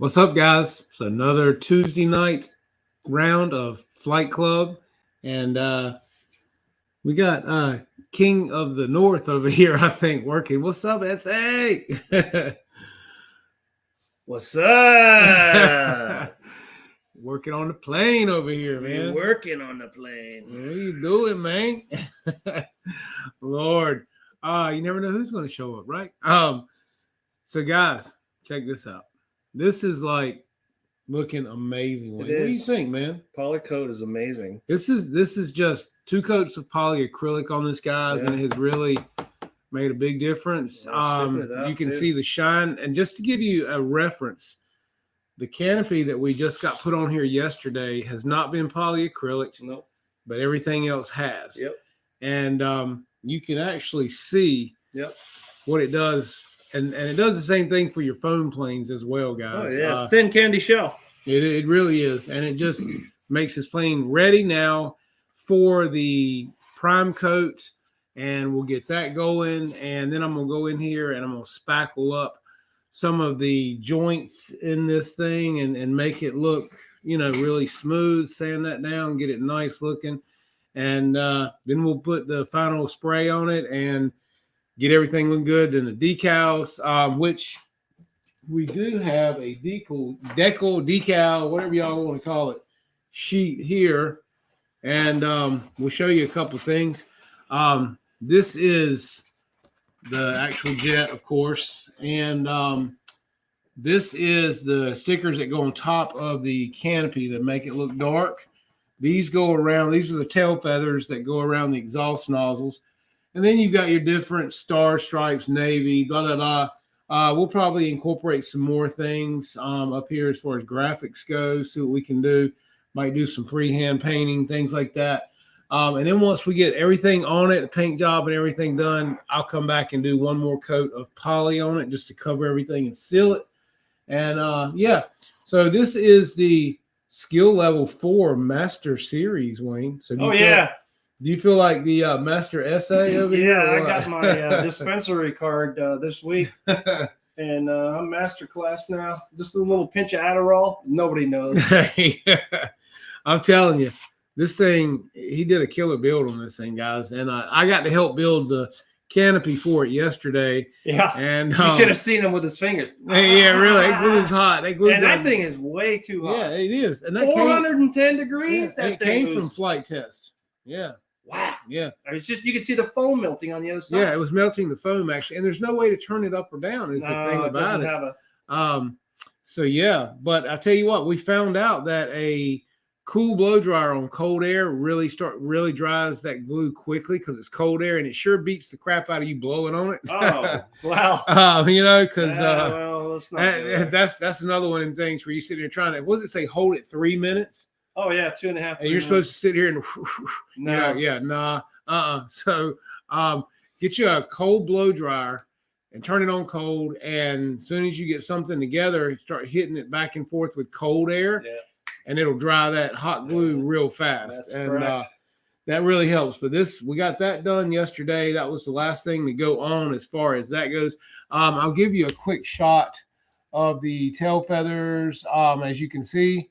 What's up, guys? It's another Tuesday night round of Flight Club, and we got King of the North over here, I think, working. What's up, SA? What's up? Working on the plane over here, man. Working on the plane. What are you doing, man? Lord, you never know who's going to show up, right? So guys, check this out. This is like looking amazing. What do you think, man? Poly coat is amazing. This is just 2 coats of polyacrylic on this, guys, and it has really made a big difference. You can see the shine, and just to give you a reference, the canopy that we just got put on here yesterday has not been polyacrylic, but everything else has. Yep. And you can actually see what it does. And it does the same thing for your foam planes as well, guys. Oh, yeah. Thin candy shell. It really is. And it just makes this plane ready now for the prime coat. And we'll get that going. And then I'm going to go in here and I'm going to spackle up some of the joints in this thing and make it look, really smooth. Sand that down, get it nice looking. And then we'll put the final spray on it and get everything looking good. Then the decals, which we do have a decal, whatever y'all want to call it, sheet here. And we'll show you a couple things. This is the actual jet, of course. And this is the stickers that go on top of the canopy that make it look dark. These go around. These are the tail feathers that go around the exhaust nozzles. And then you've got your different star stripes, navy, blah, blah, blah. We'll probably incorporate some more things up here as far as graphics go, see what we can do. Might do some freehand painting, things like that. And then once we get everything on it, the paint job and everything done, I'll come back and do one more coat of poly on it just to cover everything and seal it. And, so this is the skill level 4 Master Series, Wayne. So do you feel like the Master SA over here? Yeah, I got my dispensary card this week, and I'm Master Class now. Just a little pinch of Adderall. Nobody knows. I'm telling you, this thing, he did a killer build on this thing, guys. And I got to help build the canopy for it yesterday. Yeah, and you should have seen him with his fingers. Yeah, really. They glued hot. And that thing is way too hot. Yeah, it is. And that 410 degrees. Yeah, that came from FliteTest. Yeah. Wow. Yeah. It's just, you could see the foam melting on the other side. Yeah, it was melting the foam, actually. And there's no way to turn it up or down is the thing about it. So, yeah. But I tell you what, we found out that a cool blow dryer on cold air really dries that glue quickly because it's cold air, and it sure beats the crap out of you blowing on it. Oh, wow. Because that's another one of them things where you sit there trying to, what does it say, hold it 3 minutes? Oh, yeah, 2.5. And you're supposed to sit here and So get you a cold blow dryer and turn it on cold. And as soon as you get something together, start hitting it back and forth with cold air, and it'll dry that hot glue real fast. That really helps. But we got that done yesterday. That was the last thing to go on as far as that goes. I'll give you a quick shot of the tail feathers. As you can see,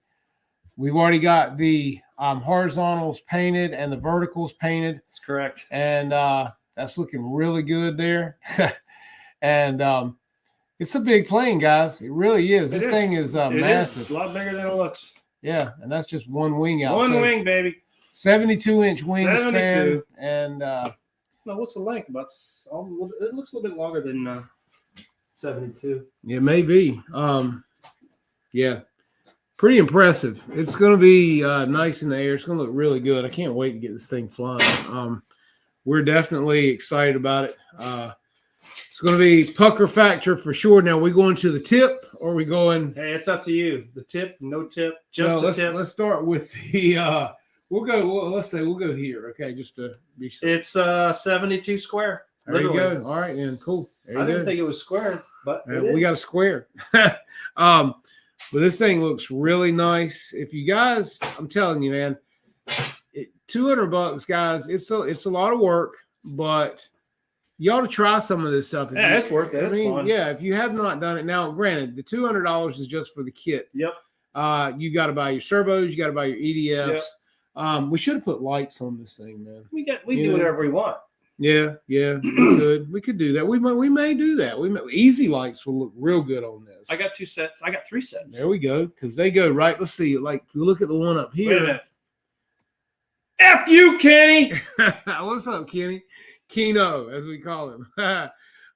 we've already got the horizontals painted and the verticals painted. That's correct. And that's looking really good there. And it's a big plane, guys. It really is. This thing is massive. It's a lot bigger than it looks. Yeah, and that's just one wing out. One wing, baby. 72-inch wingspan. And what's the length? About it looks a little bit longer than 72. It may be. Yeah. Pretty impressive. It's going to be nice in the air. It's going to look really good. I can't wait to get this thing flying. We're definitely excited about it. It's going to be pucker factor for sure. Now, we going to the tip, or are we going? Hey, it's up to you. The tip, no tip, the tip. Let's start with the. We'll go here. Okay, just to be sure. It's 72 square. There you go. All right, then. Cool. I didn't think it was square, but we got a square. But this thing looks really nice. If you guys, I'm telling you, man, $200, guys. It's a lot of work, but You ought to try some of this stuff. Yeah, it's worth it. It's fun. Yeah, if you have not done it now, granted, the $200 is just for the kit. Yep. You got to buy your servos. You got to buy your EDFs. Yep. We should have put lights on this thing, man. We do whatever we want. Yeah, we could do that. We may do that. Easy lights will look real good on this. I got 2 sets. I got 3 sets. There we go, because they go right. Let's see, like if you look at the one up here. Wait a minute. F you, Kenny. What's up, Kenny? Keno, as we call him.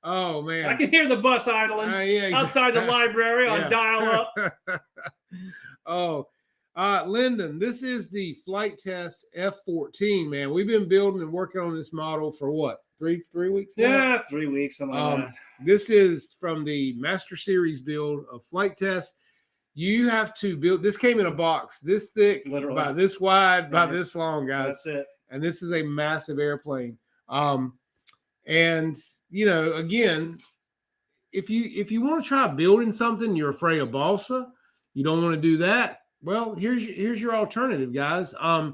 Oh man, I can hear the bus idling outside the library on dial up. Oh, Lyndon, this is the FliteTest F-14, man. We've been building and working on this model for what, three weeks now? Yeah, 3 weeks, something like that. This is from the Master Series build of FliteTest. You have to build, this came in a box this thick, literally, about this wide, about this long, guys. That's it. And this is a massive airplane. And you know, again, if you want to try building something, you're afraid of balsa, you don't want to do that. Well, here's your alternative, guys. A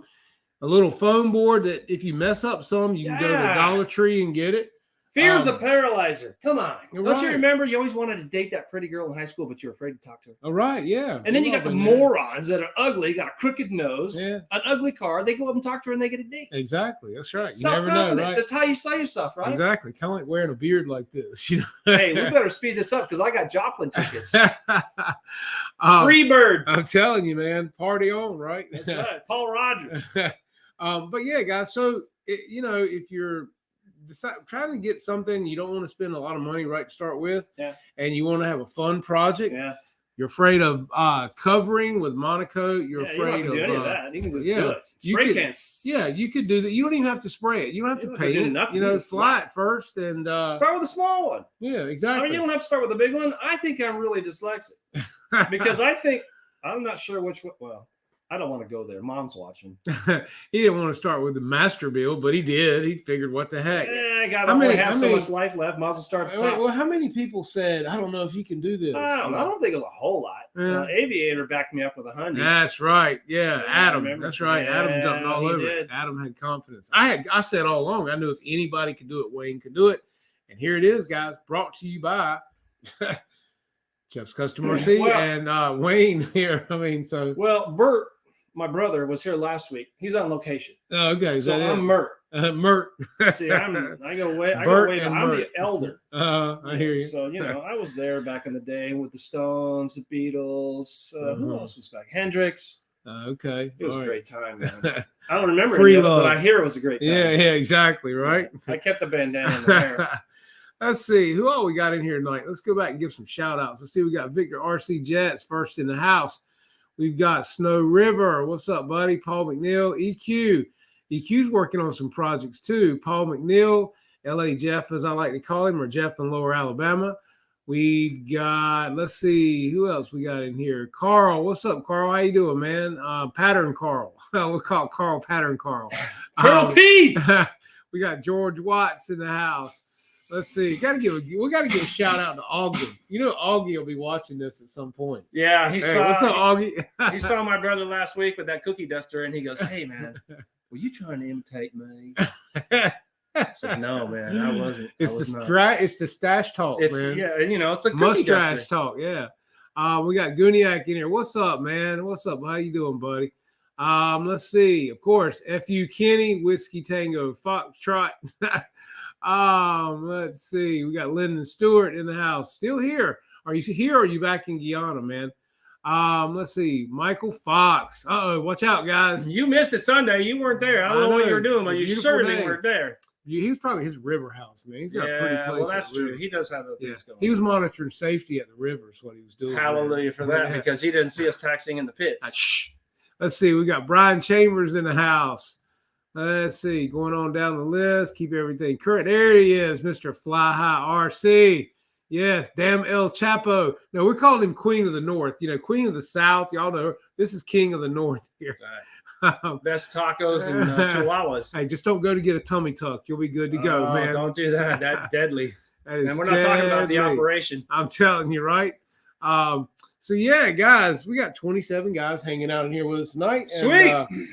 little foam board that if you mess up some, you can go to Dollar Tree and get it. Fear's a paralyzer. Come on. Don't you right. remember you always wanted to date that pretty girl in high school, but you're afraid to talk to her? All right, yeah. And then you got the morons that are ugly, got a crooked nose, an ugly car. They go up and talk to her and they get a date. Exactly. That's right. You never know, right? That's how you sell yourself, right? Exactly. Kind of like wearing a beard like this. You know? Hey, we better speed this up because I got Joplin tickets. Free bird. I'm telling you, man. Party on, right? That's right. Paul Rogers. But yeah, guys. So, you know, if you're trying to get something, you don't want to spend a lot of money right to start with, and you want to have a fun project. You're afraid of covering with monocoat. You're afraid you don't have to do any of that. You can just do it. Spray cans. Yeah, you could do that. You don't even have to spray it. You don't have to paint it. You know, fly it first and start with a small one. Yeah, exactly. I mean, you don't have to start with a big one. I think I'm really dyslexic because I'm not sure which one. Well, I don't want to go there. Mom's watching. He didn't want to start with the master build, but he did. He figured, what the heck? I got only have so much life left. Might as well start. Well, how many people said, I don't know if you can do this? I don't think it was a whole lot. Aviator backed me up with 100. That's right. Yeah, Adam. That's right. Yeah, Adam jumped all over it. Adam had confidence. I said all along, I knew if anybody could do it, Wayne could do it. And here it is, guys, brought to you by Jeff's Custom RC and Wayne here. I mean, so. Well, Bert, my brother, was here last week. He's on location. Oh, okay. So I'm Mert. Mert. See, I go way. I'm the elder. I hear you. So I was there back in the day with the Stones, the Beatles. Who else was back? Hendrix. Okay. It was a great time, man. I don't remember it, but I hear it was a great time. Yeah, exactly. Right. I kept the bandana in the hair. Let's see who all we got in here tonight. Let's go back and give some shout outs. Let's see. We got Victor RC Jets first in the house. We've got Snow River. What's up, buddy? Paul McNeil. EQ. EQ's working on some projects too. Paul McNeil, LA Jeff, as I like to call him, or Jeff in Lower Alabama. We've got, let's see, who else we got in here? Carl. What's up, Carl? How you doing, man? Pattern Carl. We'll call Carl Pattern Carl. Colonel P. We got George Watts in the house. Let's see. We got to give a shout out to Augie. You know, Augie will be watching this at some point. Yeah, what's up, Augie? He saw my brother last week with that cookie duster, and he goes, "Hey, man, were you trying to imitate me?" I said, "No, man, I wasn't." It's the stash talk, man. Yeah, it's a cookie mustache duster. talk. Yeah. We got Guniak in here. What's up, man? What's up? How you doing, buddy? Let's see. Of course, F.U. Kenny, Whiskey Tango Foxtrot. Let's see. We got Lyndon Stewart in the house. Still here. Are you here or are you back in Guyana, man? Let's see. Michael Fox. Watch out, guys. You missed it Sunday. You weren't there. I don't know what you were doing, but you certainly weren't there. He was probably his river house, man. He's got a pretty place. Well, that's true. He does have those things going. He was monitoring safety at the river is what he was doing. Hallelujah for that, because he didn't see us taxiing in the pits. Let's see. We got Brian Chambers in the house. Let's see, going on down the list. Keep everything current. There he is, Mr. Fly High RC. Yes, damn El Chapo. No, we're calling him Queen of the North. Queen of the South. Y'all know this is King of the North here. Best tacos and chihuahuas. Hey, just don't go to get a tummy tuck. You'll be good to go, man. Don't do that. That's deadly. And we're not talking about the operation. I'm telling you, right? So yeah, guys, we got 27 guys hanging out in here with us tonight. Sweet. And,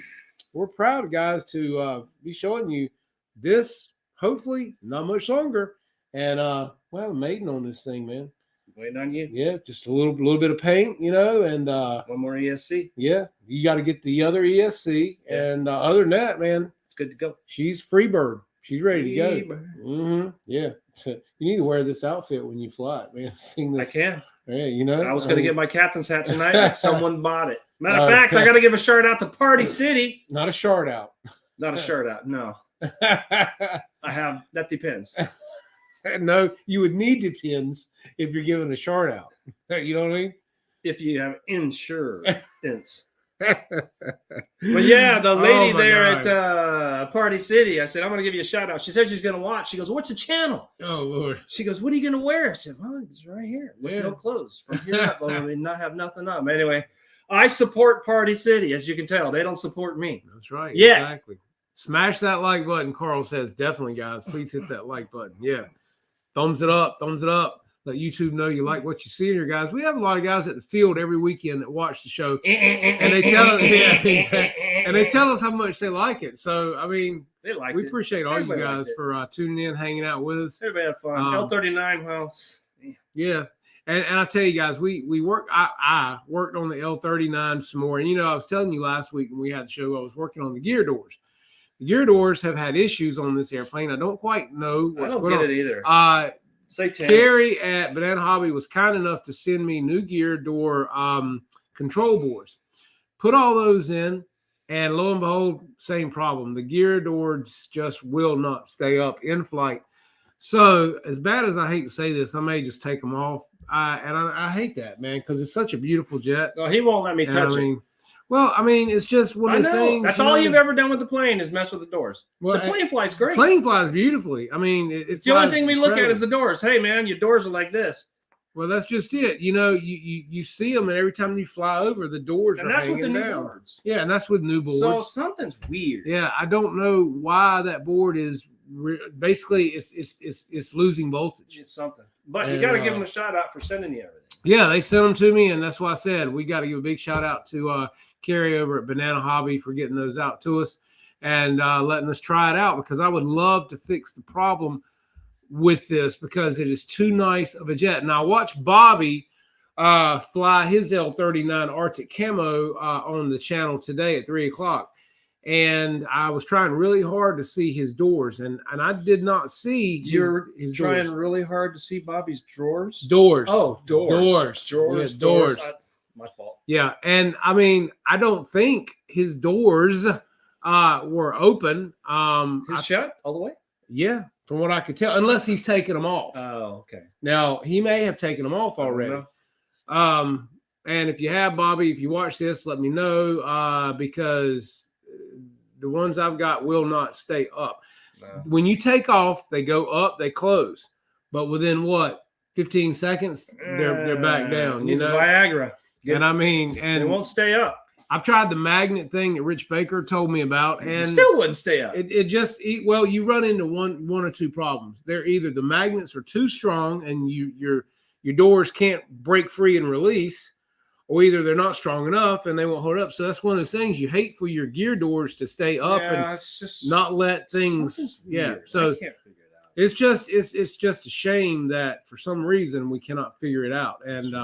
we're proud, guys, to be showing you this hopefully not much longer. And well, I'm mating on this thing, man. Waiting on you. Yeah, just a little bit of paint, and One more ESC. yeah, you got to get the other ESC. Yeah. And other than that, man, It's good to go. she's free bird. She's ready to go. Freebird. Yeah. You need to wear this outfit when you fly it, man. Sing this. I can. Yeah, I was going to get my captain's hat tonight, but someone bought it. Matter of fact, I got to give a shout out to Party City. Not a shard out. Not a shirt out. No. I have. That depends. No, you would need the pins if you're giving a shard out. You know what I mean? If you have insurance. But yeah, the lady there at Party City, I said, I'm going to give you a shout out. She said she's going to watch. She goes, what's the channel? Oh, Lord. She goes, what are you going to wear? I said, well, it's right here. With no clothes. From here up, I mean, not have nothing up. Anyway, I support Party City, as you can tell. They don't support me. That's right. Yeah. Exactly. Smash that like button, Carl says. Definitely, guys. Please hit that like button. Yeah. Thumbs it up. Thumbs it up. Let YouTube know you like what you see here, guys. We have a lot of guys at the field every weekend that watch the show, and they tell us, and they tell us how much they like it. So, I mean, we appreciate all you guys for tuning in, hanging out with us. Everybody had fun. L39 house. Yeah, and I tell you guys, we worked. I worked on the L39 some more, and I was telling you last week when we had the show, I was working on the gear doors. The gear doors have had issues on this airplane. I don't quite know what's going on. I don't get it either. Carrie at Banana Hobby was kind enough to send me new gear door control boards. Put all those in, and lo and behold, same problem. The gear doors just will not stay up in flight. So, as bad as I hate to say this, I may just take them off. I hate that, man, because it's such a beautiful jet. Well, he won't let me touch it. Well, I mean, it's just one of the things. That's all you've ever done with the plane is mess with the doors. Well, the plane flies great. Plane flies beautifully. I mean, it's the only thing we look at is the doors. Hey, man, your doors are like this. Well, that's just it. You see them, and every time you fly over, the doors are hanging down. And that's with the new boards. Yeah, and that's with new boards. So something's weird. Yeah, I don't know why that board is. Basically, it's losing voltage. It's something. But you got to give them a shout out for sending you everything. Yeah, they sent them to me, and that's why I said we got to give a big shout out to Carrie over at Banana Hobby for getting those out to us and letting us try it out, because I would love to fix the problem with this because it is too nice of a jet. Now, I watched Bobby fly his L39 Arctic Camo on the channel today at 3 o'clock. And I was trying really hard to see his doors, and I did not see his trying doors. really hard to see Bobby's drawers? Doors. Oh, doors. Yeah, doors. My fault. Yeah, and I mean, I don't think his doors were open. Shut all the way? Yeah, from what I could tell, unless he's taken them off. Oh, okay. Now, he may have taken them off already. And if you have, Bobby, if you watch this, let me know because the ones I've got will not stay up. No. When you take off, they go up, they close. But within 15 seconds, they're back down. It's Viagra. And I mean, and it won't stay up. I've tried the magnet thing that Rich Baker told me about, and it still wouldn't stay up. It just you run into one or two problems. They're either the magnets are too strong and your doors can't break free and release, or either they're not strong enough and they won't hold up. So that's one of those things you hate for your gear doors to stay up and it's just, not let things. Yeah, weird. so I can't figure it out. It's just a shame that for some reason we cannot figure it out. And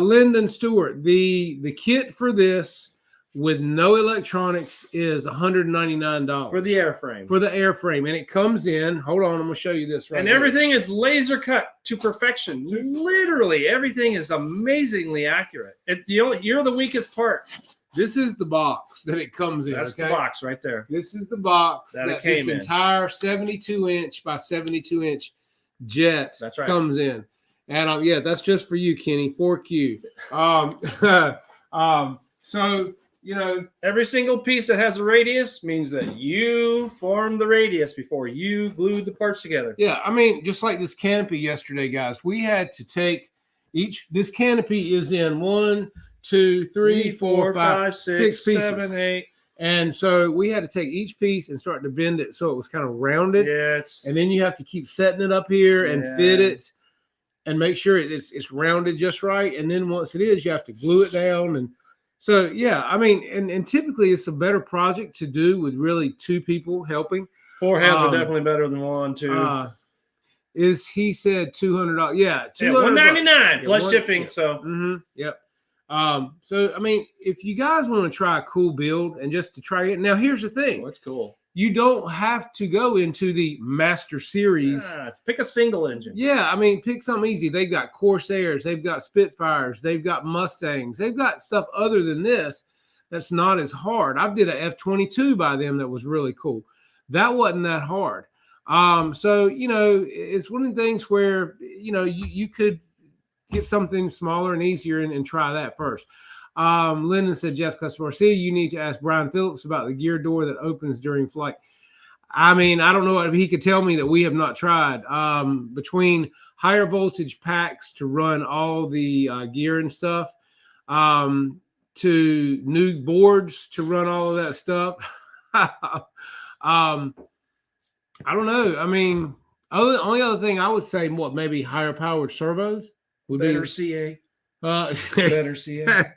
Lyndon Stewart, the kit for this with no electronics is $199 for the airframe. For the airframe, and it comes in. Hold on, I'm going to show you this right. And everything is laser cut to perfection. Literally, everything is amazingly accurate. You're the weakest part. This is the box that it comes in. That's the box right there. This is the box that it came in. Entire 72-inch by 72-inch jet comes in. And yeah, that's just for you, Kenny. 4Q. So. Every single piece that has a radius means that you formed the radius before you glued the parts together. Yeah, I mean, just like this canopy yesterday, guys, we had to take this canopy is in 1, 2, 3, 4, 5, 6 pieces. 7, 8. And so we had to take each piece and start to bend it so it was kind of rounded. Yes. And then you have to keep setting it up here and fit it and make sure it's rounded just right. And then once it is, you have to glue it down. And so, yeah, I mean, and typically it's a better project to do with really two people helping. 4 hands are definitely better than 1, 2. He said $200? Yeah, $199 plus shipping. Yeah. So, yep. So I mean, if you guys want to try a cool build and just to try it, now here's the thing. That's cool. You don't have to go into the Master Series. Pick a single engine. Yeah, I mean, pick something easy. They've got Corsairs, they've got Spitfires, they've got Mustangs, they've got stuff other than this that's not as hard. I did a F-22 by them that was really cool. That wasn't that hard. So it's one of the things where you could get something smaller and easier and try that first. Lyndon said, Jeff Customer, you need to ask Brian Phillips about the gear door that opens during flight. I mean, I don't know if he could tell me that we have not tried. Between higher voltage packs to run all the gear and stuff, to new boards to run all of that stuff. I don't know. I mean, only other thing I would say, maybe higher powered servos would better be CA. Better CA.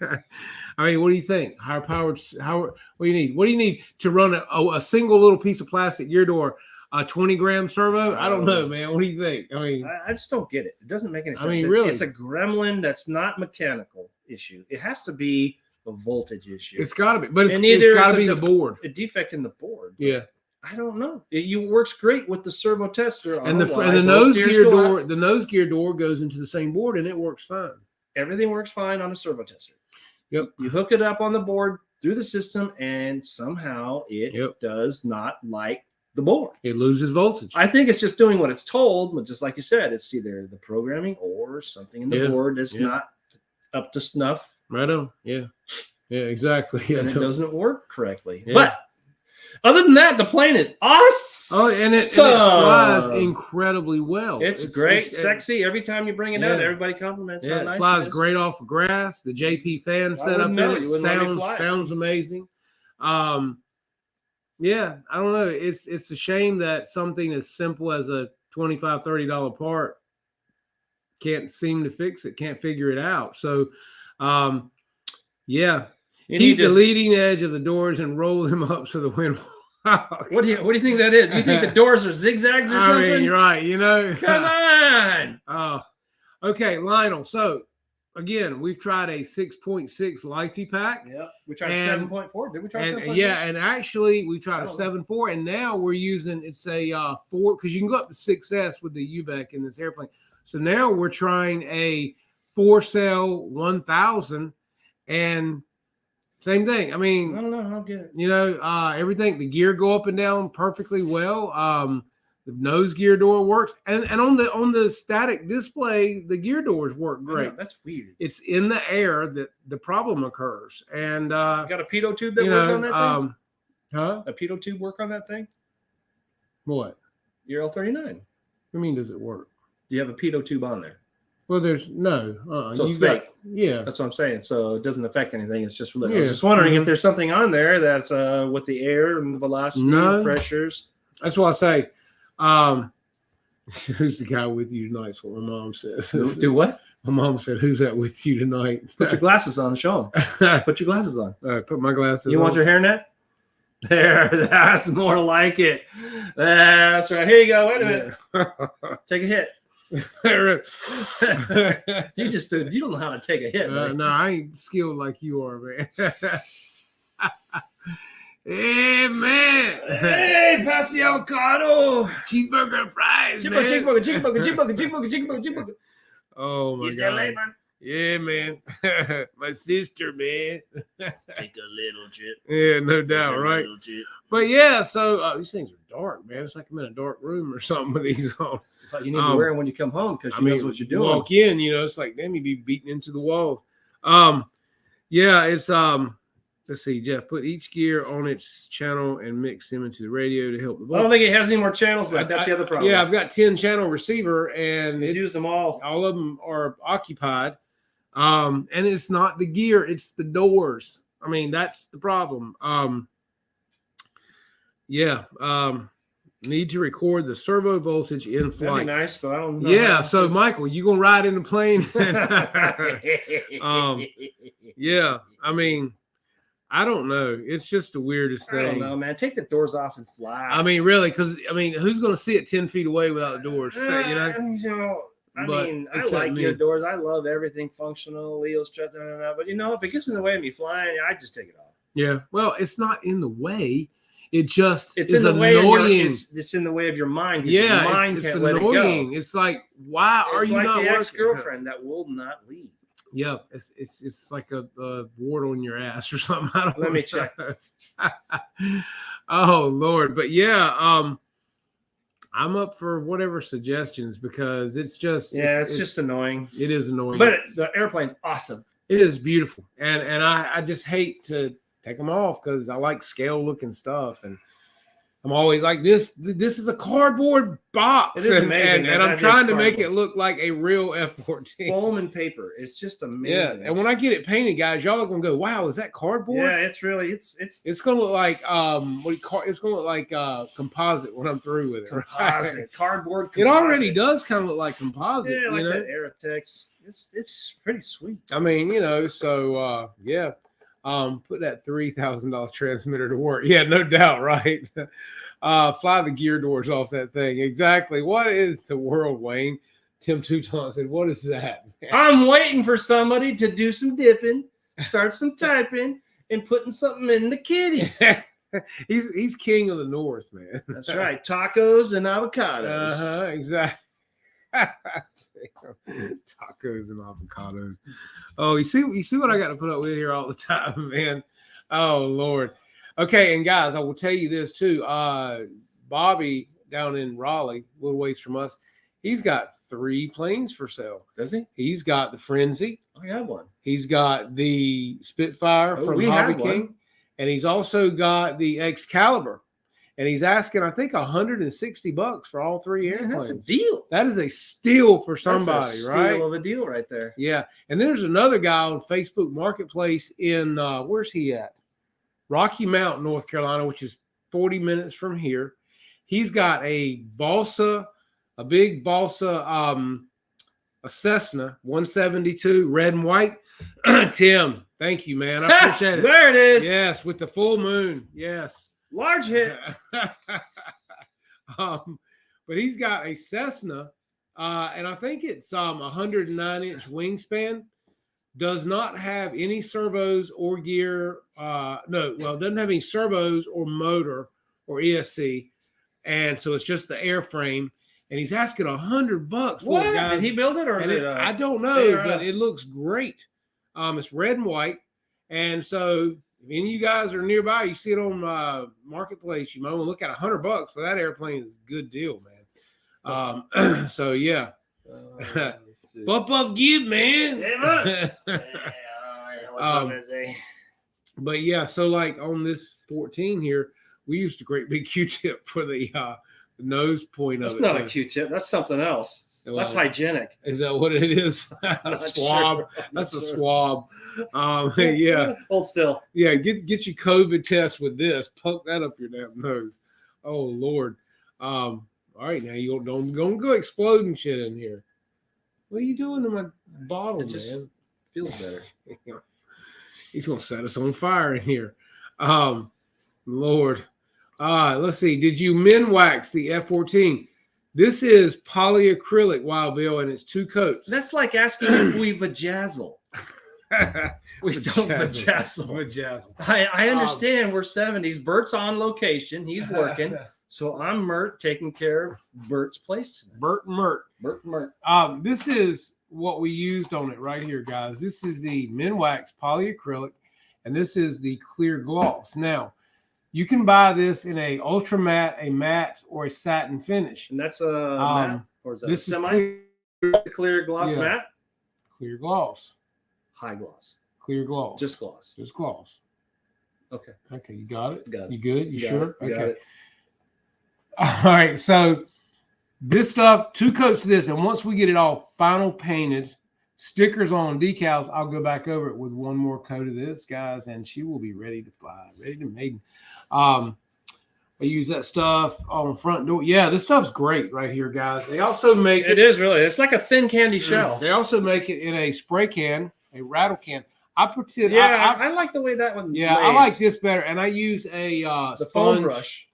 I mean, what do you think? Higher powered? What do you need? What do you need to run a single little piece of plastic gear door? A 20-gram servo? I don't know, man. What do you think? I mean, I just don't get it. It doesn't make any sense. I mean, really, it's a gremlin that's not mechanical issue. It has to be a voltage issue. It's got to be, but it's got to be the board. A defect in the board. Yeah. I don't know. It works great with the servo tester. And the nose gear door, the nose gear door goes into the same board and it works fine. Everything works fine on a servo tester. Yep. You hook it up on the board through the system, and somehow it does not like the board. It loses voltage. I think it's just doing what it's told, but just like you said, it's either the programming or something in the board that's not up to snuff. Right on. Yeah. Yeah, exactly. Yeah, and it doesn't work correctly. Yeah. But other than that, the plane is awesome. Oh, and it flies incredibly well. It's great, sexy. Every time you bring it out, everybody compliments how nice it flies great off of grass. The JP fan setup in it sounds amazing. Yeah, I don't know. It's a shame that something as simple as a $25, $30 part can't seem to fix it, can't figure it out. So, keep the leading edge of the doors and roll them up so the wind. What do you think that is? You think the doors are zigzags or something? I mean, you're right. Come on. Oh, okay, Lionel. So again, we've tried a 6.6 Lifey pack. Yeah, we tried 7.4. Did we try 7.4? Yeah, and actually we tried a 7.4, and now we're using it's a 4 because you can go up to 6S with the UBEC in this airplane. So now we're trying a 4-cell 1000 and. Same thing. I mean, I don't know. I'll get it. Everything, the gear go up and down perfectly well. The nose gear door works. And on the static display, the gear doors work great. That's weird. It's in the air that the problem occurs. And you got a pitot tube that works on that thing? Huh? A pitot tube work on that thing? What? Your L39. What do you mean does it work? Do you have a pitot tube on there? Well, there's no. So it's fake. Yeah. That's what I'm saying. So it doesn't affect anything. It's just for I was just wondering if there's something on there that's with the air and the velocity and pressures. That's what I say. Who's the guy with you tonight? That's what my mom says. Do what? My mom said, who's that with you tonight? Put your glasses on. Show them. Put your glasses on. All right, put my glasses on. You want your hairnet? There. That's more like it. That's right. Here you go. Wait a minute. Take a hit. You don't know how to take a hit. No, I ain't skilled like you are, man. Hey, man. Hey, pass the avocado. Cheeseburger and fries, man. Cheeseburger. Oh, my God. Yeah, man. My sister, man. Take a little chip. Yeah, no doubt, right? But yeah, so these things are dark, man. It's like I'm in a dark room or something with these on. But you need to wear them when you come home because she knows what you're doing. Walk in, it's like, damn, you'd be beating into the walls. Yeah, it's let's see, Jeff, put each gear on its channel and mix them into the radio to help the I don't think it has any more channels left. That's the other problem. Yeah, I've got 10 channel receiver and it's used them all. All of them are occupied. And it's not the gear, it's the doors. I mean, that's the problem. Need to record the servo voltage in flight. That'd be nice, but I don't know. Yeah, so Michael, you gonna ride in the plane? Yeah, I mean, I don't know. It's just the weirdest I thing. don't know, man. Take the doors off and fly. I mean, really, because who's going to see it 10 feet away without the doors? I Except like me. your doors. I love everything functional, Leo strut, but if it gets in the way of me flying, I just take it off. Yeah. Well, it's not in the way. It just It's is in the way annoying. it's in the way of your mind. Yeah, your mind it's can't let it go. annoying. It's like, why are It's you like not the working? ex-girlfriend that will not leave. Yeah, it's like a wart on your ass or something. I don't Let me know. check. Oh Lord, but yeah, I'm up for whatever suggestions because it's just It's just annoying. It is annoying, But the airplane's awesome. it is beautiful, and I just hate to take them off because I like scale looking stuff, and I'm always like this is a cardboard box. It is amazing, and I'm trying to make it look like a real F-14. Foam and paper. It's just amazing. Yeah, and when I get it painted, guys, y'all are gonna go, "Wow, is that cardboard?" Yeah, it's really it's gonna look like it's gonna look like composite when I'm through with it. composite, Right? cardboard. It Composite. already does kind of look like composite. Yeah, like you know? that Aerotex. It's pretty sweet. I mean, so yeah. Put that $3,000 transmitter to work. Yeah, no doubt, right? Fly the gear doors off that thing. Exactly. What is the world, Wayne? Tim Touton said, "What is that?" I'm waiting for somebody to do some dipping, start some typing, and putting something in the kitty. he's king of the North, man. That's right. Tacos and avocados. Exactly. Tacos and avocados. Oh, you see what I got to put up with here all the time, man. Oh Lord. Okay, and guys, I will tell you this too. Bobby down in Raleigh, a little ways from us, he's got 3 planes for sale. Does he? He's got the Frenzy. I have one. He's got the Spitfire from Hobby King, and he's also got the Excalibur. And he's asking, I think, $160 for all 3 airplanes. That's a deal. That is a steal for somebody, That's a steal right? of a deal right there. Yeah. And there's another guy on Facebook Marketplace in where's he at? Rocky Mount, North Carolina, which is 40 minutes from here. He's got a big Balsa, a Cessna 172, red and white. Tim, thank you, man. I appreciate it. There it is. Yes, with the full moon. Yes. Large hit. But he's got a Cessna, and I think it's 109-inch wingspan. Does not have any servos or gear. Doesn't have any servos or motor or ESC, and so it's just the airframe. And he's asking $100 for it, guys. Did he build it or I don't know, but it looks great. It's red and white, and so if any of you guys are nearby, you see it on Marketplace, you might want to look at $100 for that airplane. Is a good deal, man. So yeah, buff give, man. But yeah, so like on this 14 here, we used a great big Q-tip for the nose point of it. That's not a Q-tip. That's something else. Well, that's hygienic. Is that what it is? A swab. Sure. That's a swab. Yeah. Hold still. Yeah, get your COVID test with this. Poke that up your damn nose. Oh Lord. All right, now you don't go exploding shit in here. What are you doing to my bottle, man? Feels better. He's gonna set us on fire in here. Lord. Let's see. Did you min wax the F-14? This is polyacrylic, Wild Bill, and it's 2 coats. That's like asking if we vajazzle. We don't vajazzle. I understand we're 70s. Bert's on location. He's working. So I'm Mert taking care of Bert's place. Bert and Mert. This is what we used on it right here, guys. This is the min wax polyacrylic, and this is the clear gloss. Now, you can buy this in a ultra matte, a matte, or a satin finish. And that's a matte, or is that this semi? Clear gloss matte? Clear gloss. High gloss. Clear gloss. Just gloss. Just gloss. Okay. Okay, you got it? Got it. You good? You sure? You got it. All right, so this stuff, 2 coats of this, and once we get it all final painted, stickers on, decals, I'll go back over it with 1 more coat of this, guys, and she will be ready to fly, ready to maiden. I use that stuff on the front door. Yeah, this stuff's great right here, guys. They also make it is really. It's like a thin candy shell. They also make it in a spray can, a rattle can. I pretend. Yeah, I like the way that one. Yeah, lays. I like this better, and I use a the foam brush,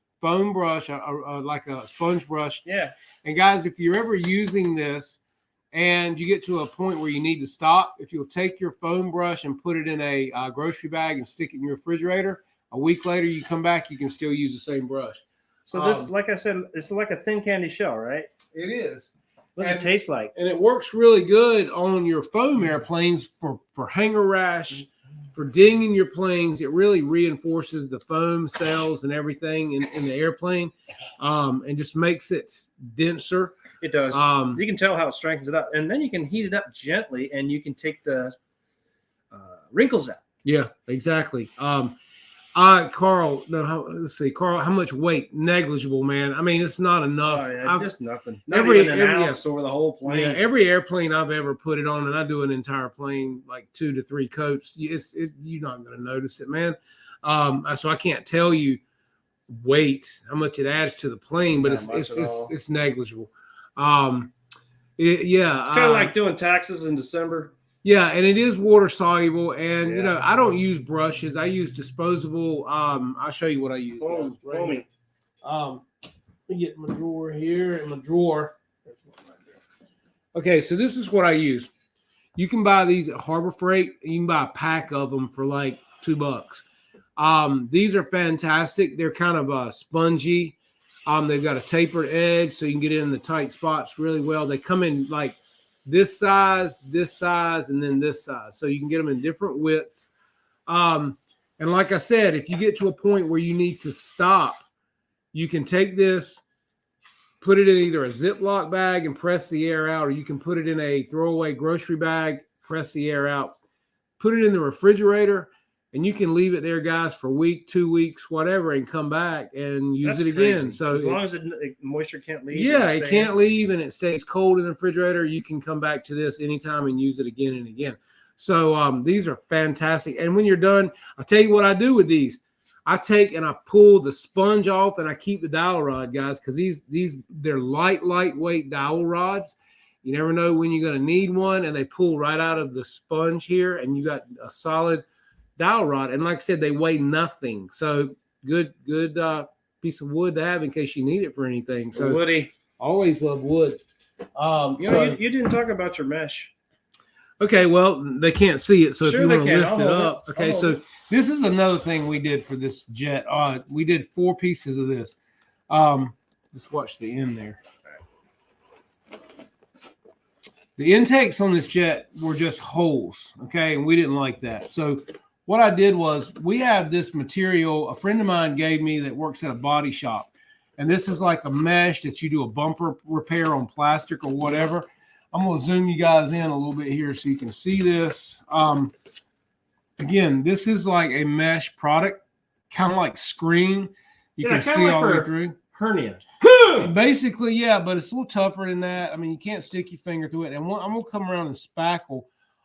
like a sponge brush. Yeah. And guys, if you're ever using this and you get to a point where you need to stop, if you'll take your foam brush and put it in a grocery bag and stick it in your refrigerator, a week later you come back, you can still use the same brush. So this, like I said, it's like a thin candy shell, right? It is. What does it taste like? And it works really good on your foam airplanes for hanger rash, for dinging your planes. It really reinforces the foam cells and everything in the airplane, and just makes it denser. It does. You can tell how it strengthens it up, and then you can heat it up gently, and you can take the wrinkles out. Yeah, exactly. Carl, let's see, Carl, how much weight? Negligible, man. I mean, it's not enough. Oh, yeah, just nothing. Not Every even an ounce over the whole plane. Yeah, every airplane I've ever put it on, and I do an entire plane, like 2 to 3 coats. You're not going to notice it, man. So I can't tell you weight, how much it adds to the plane, but it's negligible. It's kind of like doing taxes in December. Yeah, and it is water soluble, and you know, I don't use brushes. I use disposable. I'll show you what I use. Foamy. Let me get my drawer here and my drawer. There's one right there. Okay, so this is what I use. You can buy these at Harbor Freight. You can buy a pack of them for like $2. These are fantastic. They're kind of spongy. They've got a tapered edge, so you can get in the tight spots really well. They come in like this size, and then this size. So you can get them in different widths. And like I said, if you get to a point where you need to stop, you can take this, put it in either a Ziploc bag and press the air out, or you can put it in a throwaway grocery bag, press the air out, put it in the refrigerator, and you can leave it there, guys, for a week, 2 weeks, whatever, and come back and use it again. Crazy. So as long as moisture can't leave. Yeah, it can't leave and it stays cold in the refrigerator. You can come back to this anytime and use it again and again. So these are fantastic. And when you're done, I'll tell you what I do with these. I take and I pull the sponge off and I keep the dowel rod, guys, because they're lightweight dowel rods. You never know when you're going to need one, and they pull right out of the sponge here, and you got a solid dowel rod. And like I said, they weigh nothing. So good piece of wood to have in case you need it for anything. So woody. Always love wood. You didn't talk about your mesh. Okay, well, they can't see it, so if you want to lift it up. Okay, so this is another thing we did for this jet. We did 4 pieces of this. Let's watch the end there. The intakes on this jet were just holes, okay, and we didn't like that. So what I did was, we have this material a friend of mine gave me that works at a body shop, and this is like a mesh that you do a bumper repair on plastic or whatever. I'm going to zoom you guys in a little bit here so you can see this. Again, this is like a mesh product, kind of like screen. You can see all the way through. Hernia. Basically, yeah, but it's a little tougher than that. I mean, you can't stick your finger through it. And I'm going to come around and spackle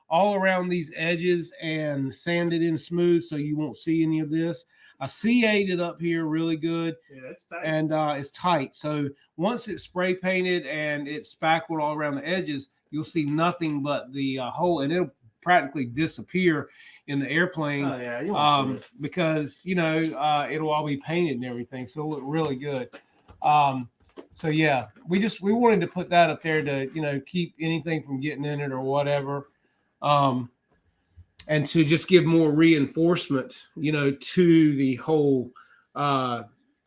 all around these edges and sand it in smooth so you won't see any of this. I C8'd it up here really good. Yeah, it's tight. And it's tight. So once it's spray painted and it's spackled all around the edges, you'll see nothing but the hole, and it'll practically disappear in the airplane. Oh, yeah, you won't see it. Because, you know, it'll all be painted and everything. So it'll look really good. So yeah, we wanted to put that up there to, you know, keep anything from getting in it or whatever. And to just give more reinforcement, you know, to the whole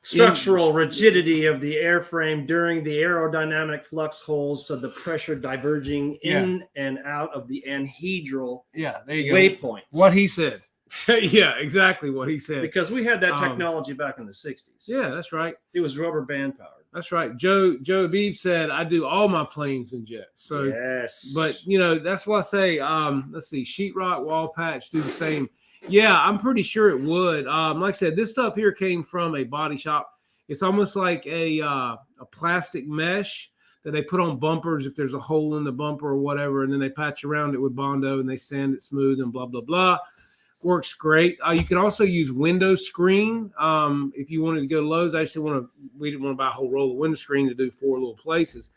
structural rigidity of the airframe during the aerodynamic flux holes, so the pressure diverging in and out of the anhedral there you go. waypoints. What he said. Yeah, exactly what he said. Because we had that technology back in the 60s. Yeah, that's right. It was rubber band powered. That's right. Joe Beebe said, I do all my planes in jets. So yes. But you know, that's why I say, let's see, sheetrock, wall patch do the same. Yeah, I'm pretty sure it would. Like I said, this stuff here came from a body shop. It's almost like a plastic mesh that they put on bumpers if there's a hole in the bumper or whatever, and then they patch around it with Bondo and they sand it smooth and blah, blah, blah. Works great. You can also use window screen. If you wanted to go to Lowe's, we didn't want to buy a whole roll of window screen to do 4 little places.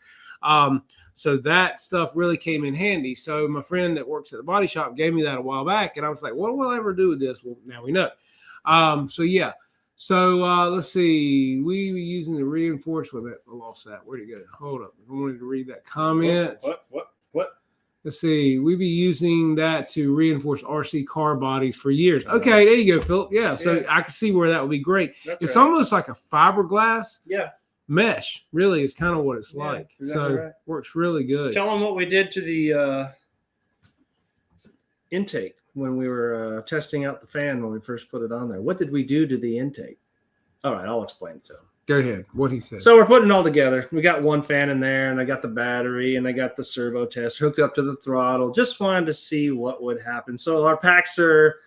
So that stuff really came in handy. So my friend that works at the body shop gave me that a while back, and I was like, what will I ever do with this? Well, now we know. So yeah. So let's see. We were using the reinforcement. I lost that. Where'd it go? Hold up. I wanted to read that comment. What? Let's see. We be using that to reinforce RC car bodies for years. Okay, there you go, Philip. Yeah. So I can see where that would be great. It's almost like a fiberglass. Yeah. Mesh really is kind of what it's like. Exactly so works really good. Tell them what we did to the intake when we were testing out the fan when we first put it on there. What did we do to the intake? All right, I'll explain it to him. Go ahead. What he said. So we're putting it all together. We got one fan in there, and I got the battery, and I got the servo test hooked up to the throttle. Just wanted to see what would happen. So our packs are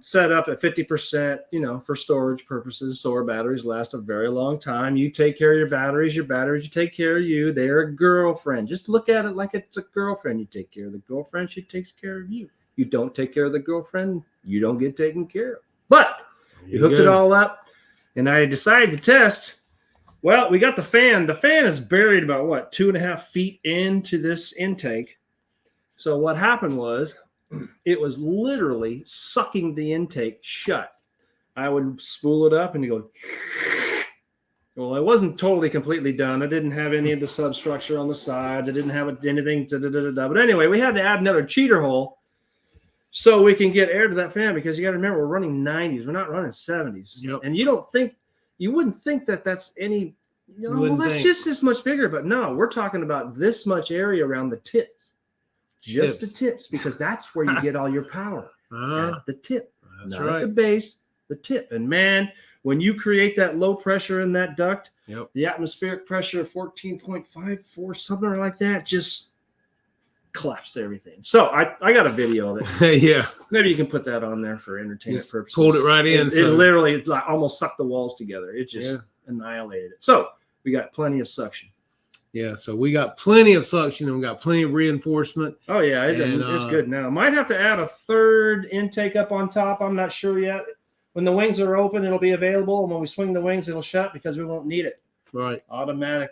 set up at 50%, for storage purposes. So our batteries last a very long time. You take care of your batteries will take care of you. They're a girlfriend. Just look at it like it's a girlfriend. You take care of the girlfriend, she takes care of you. You don't take care of the girlfriend, you don't get taken care of. But we hooked it all up, and I decided to test. Well, we got the fan. The fan is buried about 2.5 feet into this intake. So what happened was, it was literally sucking the intake shut. I would spool it up and you go, well, it wasn't totally completely done. I didn't have any of the substructure on the sides. I didn't have anything. But anyway, we had to add another cheater hole so we can get air to that fan, because you got to remember, we're running 90s. We're not running 70s. Yep. And you wouldn't think that that's any, that's just this much bigger. But no, we're talking about this much area around the tips. Just the tips, because that's where you get all your power. At the tip. That's not right. at the base, the tip. And man, when you create that low pressure in that duct, the atmospheric pressure of 14.54, something like that, just collapsed everything. So I got a video of it. Yeah. Maybe you can put that on there for entertainment purposes. Pulled it right in. It literally almost sucked the walls together. It just annihilated it. So we got plenty of suction. Yeah, so we got plenty of suction and we got plenty of reinforcement. Oh, yeah, it's good now. Might have to add a third intake up on top. I'm not sure yet. When the wings are open, it'll be available. And when we swing the wings, it'll shut because we won't need it. Right. Automatic.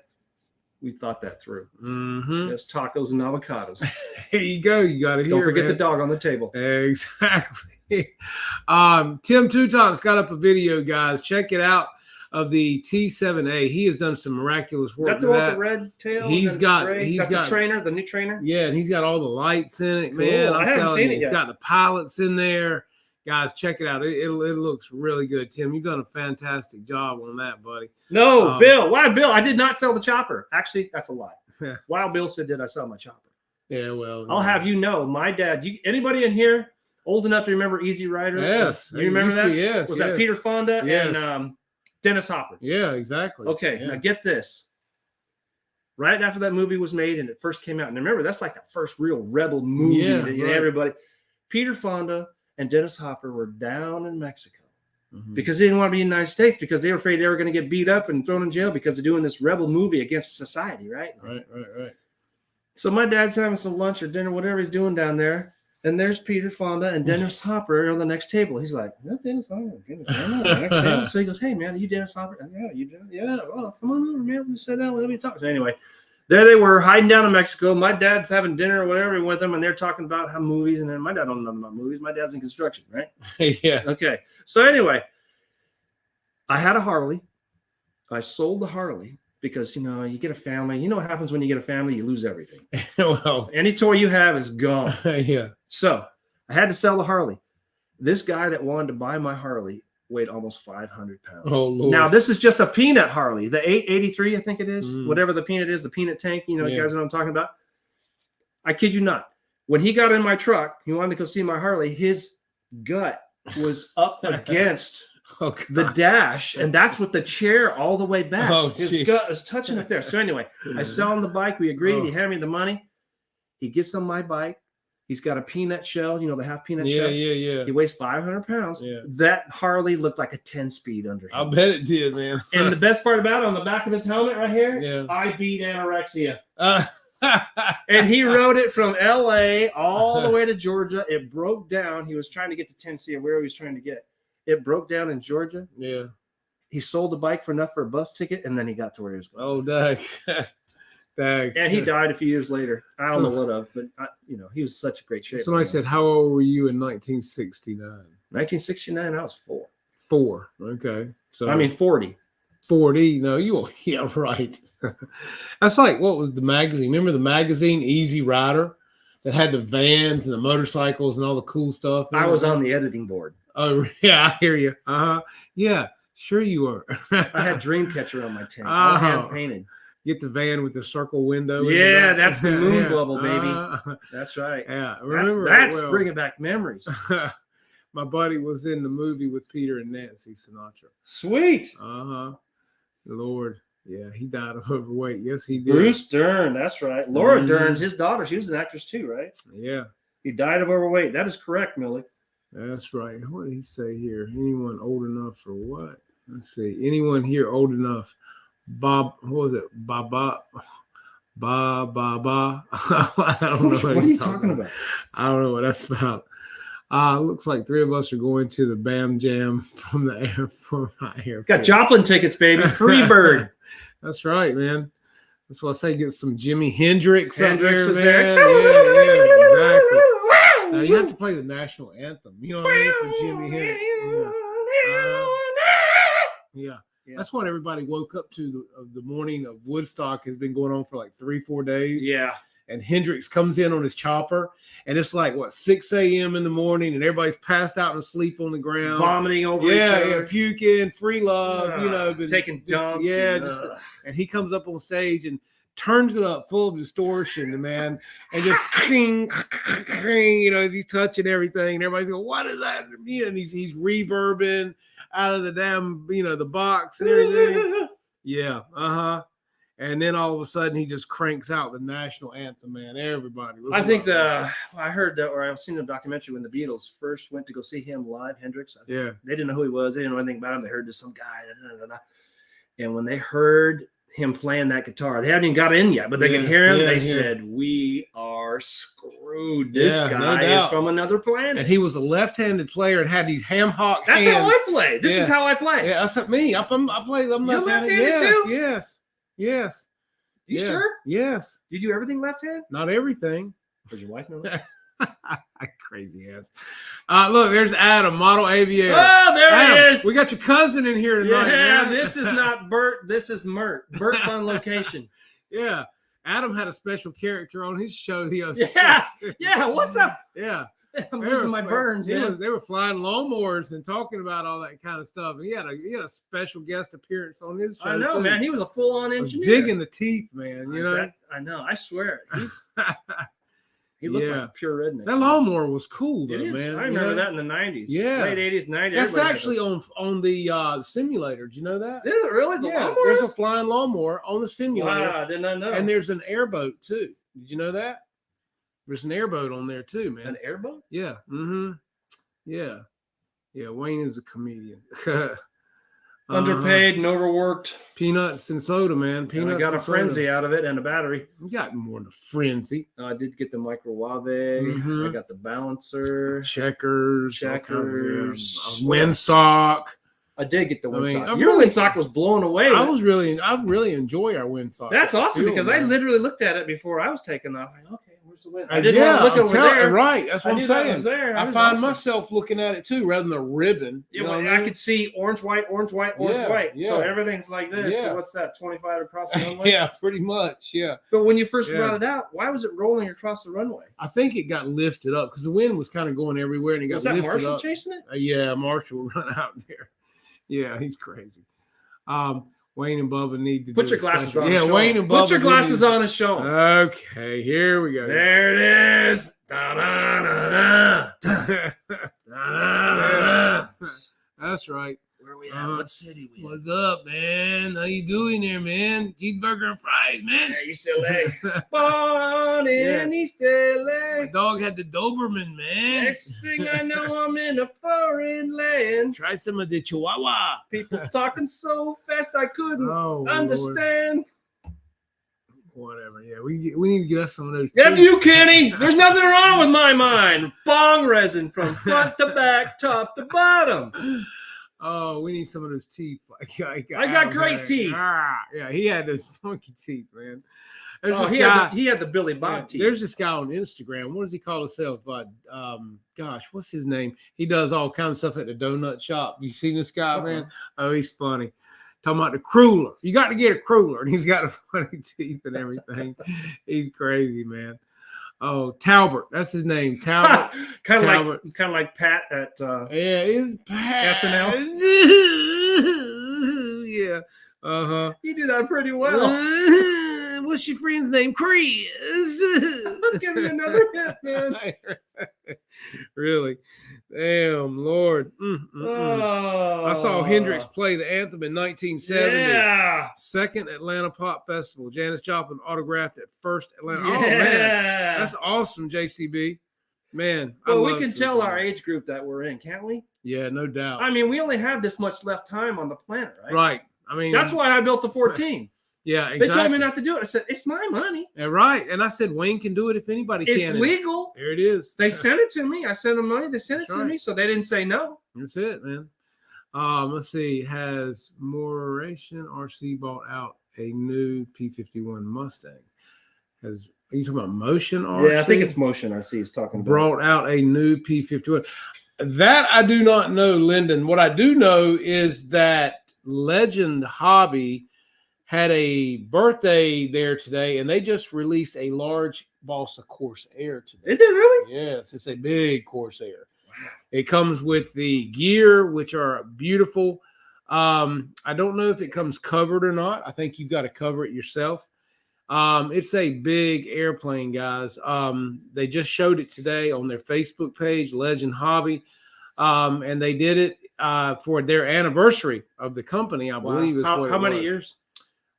We thought that through. Mm-hmm. Just tacos and avocados. There you go. You got to hear. Don't forget the dog on the table. Exactly. Tim Touton's got up a video, guys. Check it out. Of the T7A, he has done some miraculous work. Is that the one with the red tail? He's got the trainer, the new trainer. Yeah, and he's got all the lights in it, cool. man. I haven't seen it yet. He's got the pilots in there. Guys, check it out. It looks really good, Tim. You've done a fantastic job on that, buddy. No, Bill. Wild Bill, I did not sell the chopper. Actually, that's a lie. Wild Bill said, did I sell my chopper? Yeah, well. I'll have you know, my dad, anybody in here old enough to remember Easy Rider? Yes. You remember that? Yes. Was that Peter Fonda yes. and Dennis Hopper? Yeah, exactly. Okay, now get this. Right after that movie was made and it first came out, and remember, that's like the first real rebel movie that everybody. Peter Fonda and Dennis Hopper were down in Mexico because they didn't want to be in the United States because they were afraid they were going to get beat up and thrown in jail because of doing this rebel movie against society, right? Right. So my dad's having some lunch or dinner, whatever he's doing down there. And there's Peter Fonda and Dennis Hopper on the next table. He's like, "That's Dennis Hopper." So he goes, "Hey, man, are you Dennis Hopper?" "Yeah, you do." "Yeah, well, come on over, man. We'll sit down. Let me talk." So anyway, there they were hiding down in Mexico. My dad's having dinner or whatever with them, and they're talking about how movies. And then my dad don't know nothing about movies. My dad's in construction, right? Yeah. Okay. So anyway, I had a Harley. I sold the Harley. Because, you get a family. You know what happens when you get a family? You lose everything. Well, any toy you have is gone. Yeah. So I had to sell the Harley. This guy that wanted to buy my Harley weighed almost 500 pounds. Oh, Lord. Now, this is just a peanut Harley. The 883, I think it is. Whatever the peanut is, the peanut tank. You guys know what I'm talking about. I kid you not. When he got in my truck, he wanted to go see my Harley. His gut was up against the dash, and that's with the chair all the way back. His gut is touching it there. So anyway, I sell him the bike. We agreed. He handed me the money. He gets on my bike. He's got a peanut shell, the half peanut shell. Yeah. He weighs 500 pounds. Yeah. That Harley looked like a 10-speed under him. I bet it did, man. And the best part about it, on the back of his helmet right here, I beat anorexia. And he rode it from L.A. all the way to Georgia. It broke down. He was trying to get to Tennessee or where he was trying to get. It broke down in Georgia. Yeah. He sold the bike for enough for a bus ticket, and then he got to where he was going. Oh, dang. And he died a few years later. I don't know what of, but he was such a great shape. Somebody said, "How old were you in 1969?" 1969. I was 4. 4. Okay. So 40. 40. No, yeah, right. That's like, what was the magazine? Remember the magazine Easy Rider that had the vans and the motorcycles and all the cool stuff? I was on the editing board. Oh, yeah, I hear you. Yeah, sure you were. I had Dreamcatcher on my tank. All hand painted. Get the van with the circle window. Yeah, that's the moon bubble, baby. That's right. Yeah, that's bringing back memories. My buddy was in the movie with Peter and Nancy Sinatra. Sweet. Lord. Yeah, he died of overweight. Yes, he did. Bruce Dern. That's right. Laura Dern's his daughter. She was an actress too, right? Yeah. He died of overweight. That is correct, Millie. That's right. What did he say here? Anyone old enough for what? Let's see. Anyone here old enough? Bob, what was it? Ba. I don't know. What are you talking about? I don't know what that's about. Looks like 3 of us are going to the Bam Jam from the airport. Got Joplin tickets, baby. Free bird. That's right, man. That's why I say get some Jimi Hendrix. Hendrix up is there, there. Yeah, exactly. You have to play the national anthem. You know what I mean? For Jimi Hendrix. Yeah. That's what everybody woke up to the morning of Woodstock. Has been going on for like 3-4 days. Yeah. And Hendrix comes in on his chopper, and it's like 6 a.m. in the morning, and everybody's passed out and asleep on the ground, vomiting over each other, yeah, puking, free love, taking dumps, and he comes up on stage and turns it up full of distortion, man, and just cling, as he's touching everything, and everybody's going, "What is that?" And he's reverbing out of the damn, the box and everything. Yeah, And then all of a sudden, he just cranks out the national anthem, man. Everybody. I think I heard that, or I've seen a documentary when the Beatles first went to go see him live, Hendrix. Yeah. They didn't know who he was. They didn't know anything about him. They heard just some guy. And when they heard him playing that guitar, they hadn't even got in yet, but they could hear him. They said, "We are screwed. This guy is from another planet." And he was a left-handed player and had these ham hock hands. That's how I play. This is how I play. Yeah, that's not me. I play. I'm left-handed too? Yes. You sure? Yes. You do everything left-handed? Not everything. Does your wife know that? Crazy ass. Look, there's Adam, model aviator. Oh, there Adam, he is. We got your cousin in here tonight. Yeah, man. This is not Bert. This is Mert. Bert's on location. Yeah. Adam had a special character on his show the other day. Yeah. What's up? Yeah. I'm losing my burns, man. They were flying lawnmowers and talking about all that kind of stuff. And he had a special guest appearance on his show. I know, too. Man. He was a full-on engineer. Digging the teeth, man. I know. I swear. He looks like a pure redneck. That lawnmower was cool, though, man. I remember that in the 90s. Yeah. Late 80s, 90s. That's actually on the simulator. Did you know that? Is it really? There's a flying lawnmower on the simulator. Wow, I did not know. And there's an airboat, too. Did you know that? There's an airboat on there, too, man. An airboat? Yeah. Mm-hmm. Yeah. Yeah, Wayne is a comedian. Underpaid and overworked. Peanuts and soda, man. Peanuts. I got a frenzy out of it and a battery. You got more than a frenzy. I did get the microwave. I got the balancer. Checkers. Windsock. I did get the windsock. Your windsock was blown away. I really enjoy our windsock. That's awesome because I literally looked at it before I was taking off. Like, okay, where's the wind? I didn't want to look over there. Right, that's what I'm saying. I find myself looking at it too, rather than the ribbon. Yeah, I could see orange, white, orange, white, orange, white. Yeah. So everything's like this. Yeah. So what's that? 25 across the runway? Yeah, pretty much. Yeah. But when you first brought it out, why was it rolling across the runway? I think it got lifted up because the wind was kind of going everywhere, and it got lifted up. Was that Marshall chasing it? Yeah, Marshall run out there. Yeah, he's crazy. Wayne and Bubba need to put your glasses on. Yeah, Wayne and Bubba. Put your glasses on and show them. Okay, here we go. There it is. Da-da-da-da. Da-da-da-da. That's right. Where are we at? What city we at? What's up, man? How you doing there, man? Cheeseburger and fries, man. Yeah, East LA. Born in East LA. My dog had the Doberman, man. Next thing I know, I'm in a foreign land. Try some of the Chihuahua. People talking so fast I couldn't understand. Lord. Whatever. Yeah, we need to get us some of those. F you, Kenny. There's nothing wrong with my mind. Bong resin from front to back, top to bottom. Oh, we need some of those teeth. I got great teeth. Yeah, he had those funky teeth, man. There's Oh, this he guy. had the Billy Bob team. There's this guy on Instagram. What does he call himself? Gosh, what's his name? He does all kinds of stuff at the donut shop. You seen this guy, man? Oh, he's funny. Talking about the cruller. You got to get a cruller, and he's got the funny teeth and everything. He's crazy, man. Oh, Talbert. That's his name. Talbert. kind of like Pat at yeah, it's Pat. SNL. Yeah. Uh-huh. You do that pretty well. What's your friend's name? Chris. Give me another hit, man. Really? Damn, Lord. Oh. I saw Hendrix play the anthem in 1970. Yeah. Second Atlanta Pop Festival. Janis Joplin autographed at first Atlanta. Yeah. Oh, man. That's awesome, JCB. Man. Well, we can tell our age group that we're in, can't we? Yeah, no doubt. I mean, we only have this much left time on the planet, right? Right. I mean, that's why I built the 14. Yeah, exactly. They told me not to do it. I said, it's my money. Yeah, right. And I said, Wayne can do it if anybody can. It's legal. There it is. They sent it to me. I sent them money. They sent it to me. So they didn't say no. That's it, man. Let's see. Has Moration RC bought out a new P-51 Mustang? Are you talking about Motion RC? Yeah, I think it's Motion RC he's talking about. Brought out a new P-51. That I do not know, Lyndon. What I do know is that Legend Hobby had a birthday there today, and they just released a large Balsa Corsair today. They did really? Yes, it's a big Corsair. Wow. It comes with the gear, which are beautiful. I don't know if it comes covered or not. I think you've got to cover it yourself. It's a big airplane, guys. They just showed it today on their Facebook page, Legend Hobby. And they did it for their anniversary of the company, I believe. Is how many years?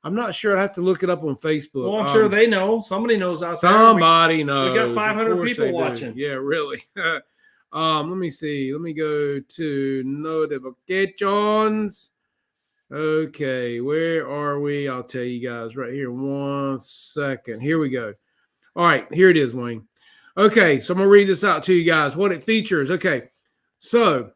I'm not sure. I have to look it up on Facebook. Well, I'm sure they know. Somebody knows out there. Somebody knows. We got 500 people watching. Yeah, really. Let me see. Let me go to notifications. Okay, where are we? I'll tell you guys right here. 1 second. Here we go. All right, here it is, Wayne. Okay, so I'm going to read this out to you guys. What it features. Okay, so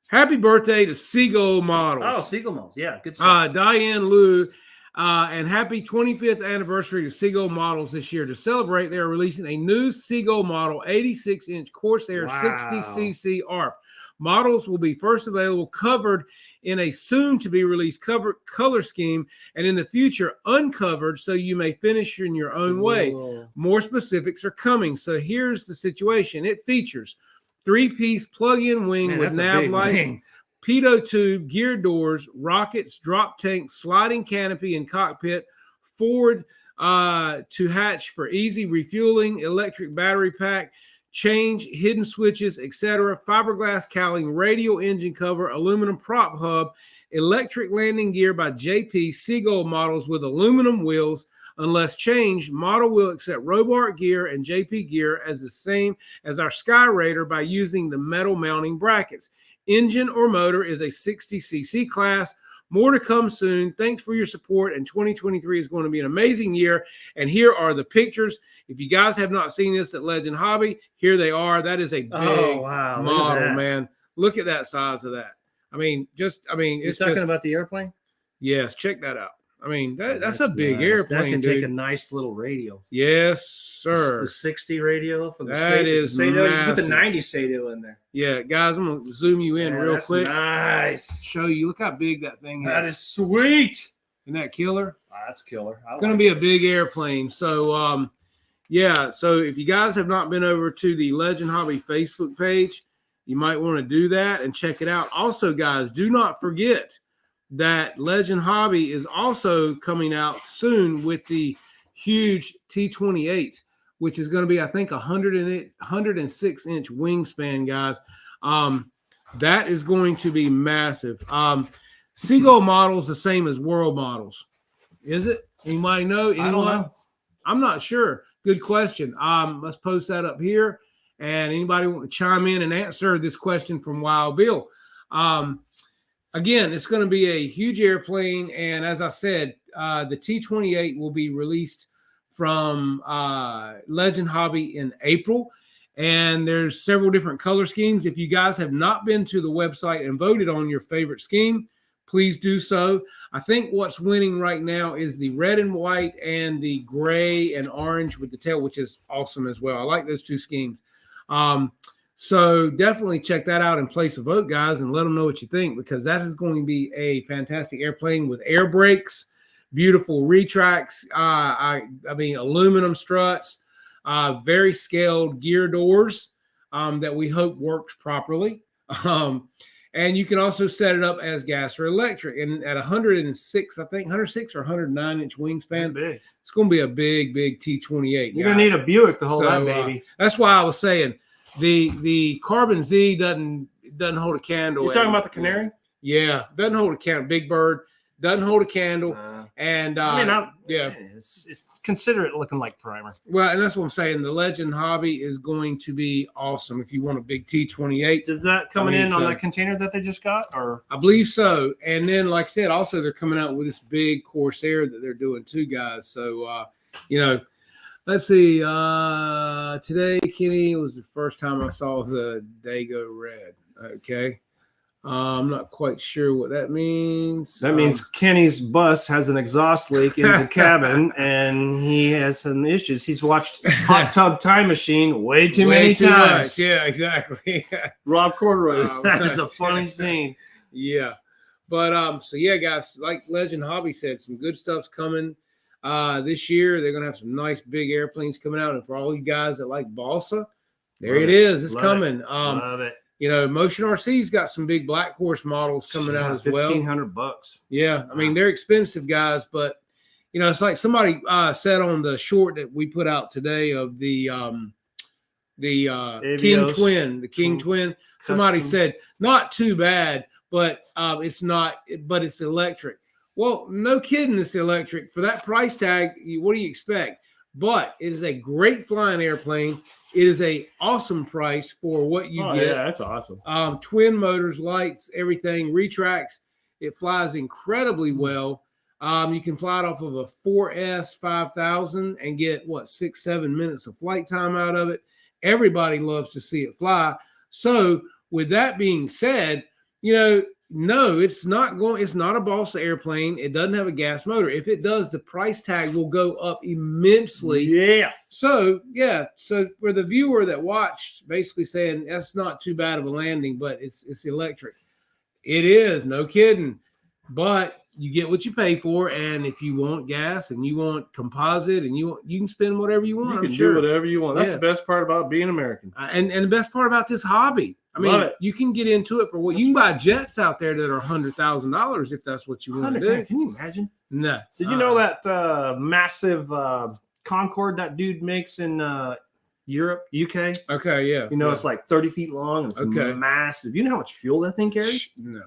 happy birthday to Seagull Models. Oh, Seagull Models. Yeah, good stuff. Diane Liu. And happy 25th anniversary to Seagull Models this year. To celebrate, they are releasing a new Seagull model 86-inch Corsair 60cc ARF. Models will be first available covered in a soon-to-be-released color scheme, and in the future uncovered, so you may finish in your own way. More specifics are coming. So here's the situation. It features 3-piece plug-in wing with nav lights, pitot tube, gear doors, rockets, drop tank, sliding canopy, and cockpit, forward to hatch for easy refueling, electric battery pack, change, hidden switches, etc., fiberglass cowling, radial engine cover, aluminum prop hub, electric landing gear by JP Seagull Models with aluminum wheels. Unless changed, model will accept Robart gear and JP gear as the same as our Sky Raider by using the metal mounting brackets. Engine or motor is a 60cc class. More to come soon. Thanks for your support, and 2023 is going to be an amazing year. And here are the pictures. If you guys have not seen this at Legend Hobby, here they are. That is a big model, man. Look at that size of that. I mean, you're talking about the airplane? Yes, check that out. I mean, that's a big airplane, that can dude. take a nice little radio. Yes, sir. The 60 radio for the that is Sato. massive. You put the 90 Sato in there. Yeah, guys, I'm gonna zoom you in real quick. Nice. Show you. Look how big that thing is. That is sweet. Isn't that killer? That's killer. It's gonna be a big airplane. So, yeah. So if you guys have not been over to the Legend Hobby Facebook page, you might want to do that and check it out. Also, guys, do not forget that Legend Hobby is also coming out soon with the huge T28, which is going to be, I think, 106-inch wingspan, guys. That is going to be massive. Seagull Models the same as World Models. Is it? Anybody know? Anyone? I don't know. I'm not sure. Good question. Let's post that up here. And anybody want to chime in and answer this question from Wild Bill? Again, it's going to be a huge airplane, and as I said, the T28 will be released from Legend Hobby in April, and there's several different color schemes. If you guys have not been to the website and voted on your favorite scheme, please do so. I think what's winning right now is the red and white and the gray and orange with the tail, which is awesome as well. I like those two schemes. So definitely check that out and place a vote, guys, and let them know what you think, because that is going to be a fantastic airplane with air brakes, beautiful retracts. I mean, aluminum struts, very scaled gear doors that we hope works properly. And you can also set it up as gas or electric. And at 106, I think 106 or 109-inch wingspan, it's going to be a big T-28. You're going to need a Buick to hold that baby. That's why I was saying the Carbon Z doesn't hold a candle. You're talking about the Canary? Yeah, doesn't hold a candle. Big Bird doesn't hold a candle. And it's consider it looking like primer. Well, and that's what I'm saying. The Legend Hobby is going to be awesome if you want a big T-28. Is that coming in on that container that they just got? Or I believe so. And then, like I said, also they're coming out with this big Corsair that they're doing too, guys. So, let's see. Today, Kenny, was the first time I saw the Dago Red. Okay. I'm not quite sure what that means. That means Kenny's bus has an exhaust leak in the cabin, and he has some issues. He's watched Hot Tub Time Machine way too many times. Yeah, exactly. Rob Corduroy. That is a funny scene. Yeah. But so yeah, guys, like Legend Hobby said, some good stuff's coming this year. They're gonna have some nice big airplanes coming out, and for all you guys that like balsa, there it is. It's coming. Love it. Motion RC's got some big Black Horse models coming out as well. $1,500. Yeah, I mean they're expensive, guys, but it's like somebody said on the short that we put out today of the King Twin, Twin. Somebody said not too bad, but it's electric. Well, no kidding, it's electric for that price tag. What do you expect? But it is a great flying airplane. It is a awesome price for what you get. Yeah, that's awesome. Twin motors, lights, everything, retracts. It flies incredibly well. You can fly it off of a 4S 5000 and get 6-7 minutes of flight time out of it. Everybody loves to see it fly. So with that being said, no, it's not a balsa airplane. It doesn't have a gas motor. If it does, the price tag will go up immensely. Yeah. So for the viewer that watched, basically saying that's not too bad of a landing, but it's electric. It is, no kidding. But you get what you pay for, and if you want gas and you want composite and you can spend whatever you want. You can do whatever you want. That's the best part about being American. And the best part about this hobby. I mean, you can get into it for what you can buy jets out there that are $100,000 if that's what you want to do. Can you imagine? No. Did you know that massive Concorde that dude makes in Europe, UK? Okay, yeah. It's like 30 feet long and it's massive. You know how much fuel that thing carries? No.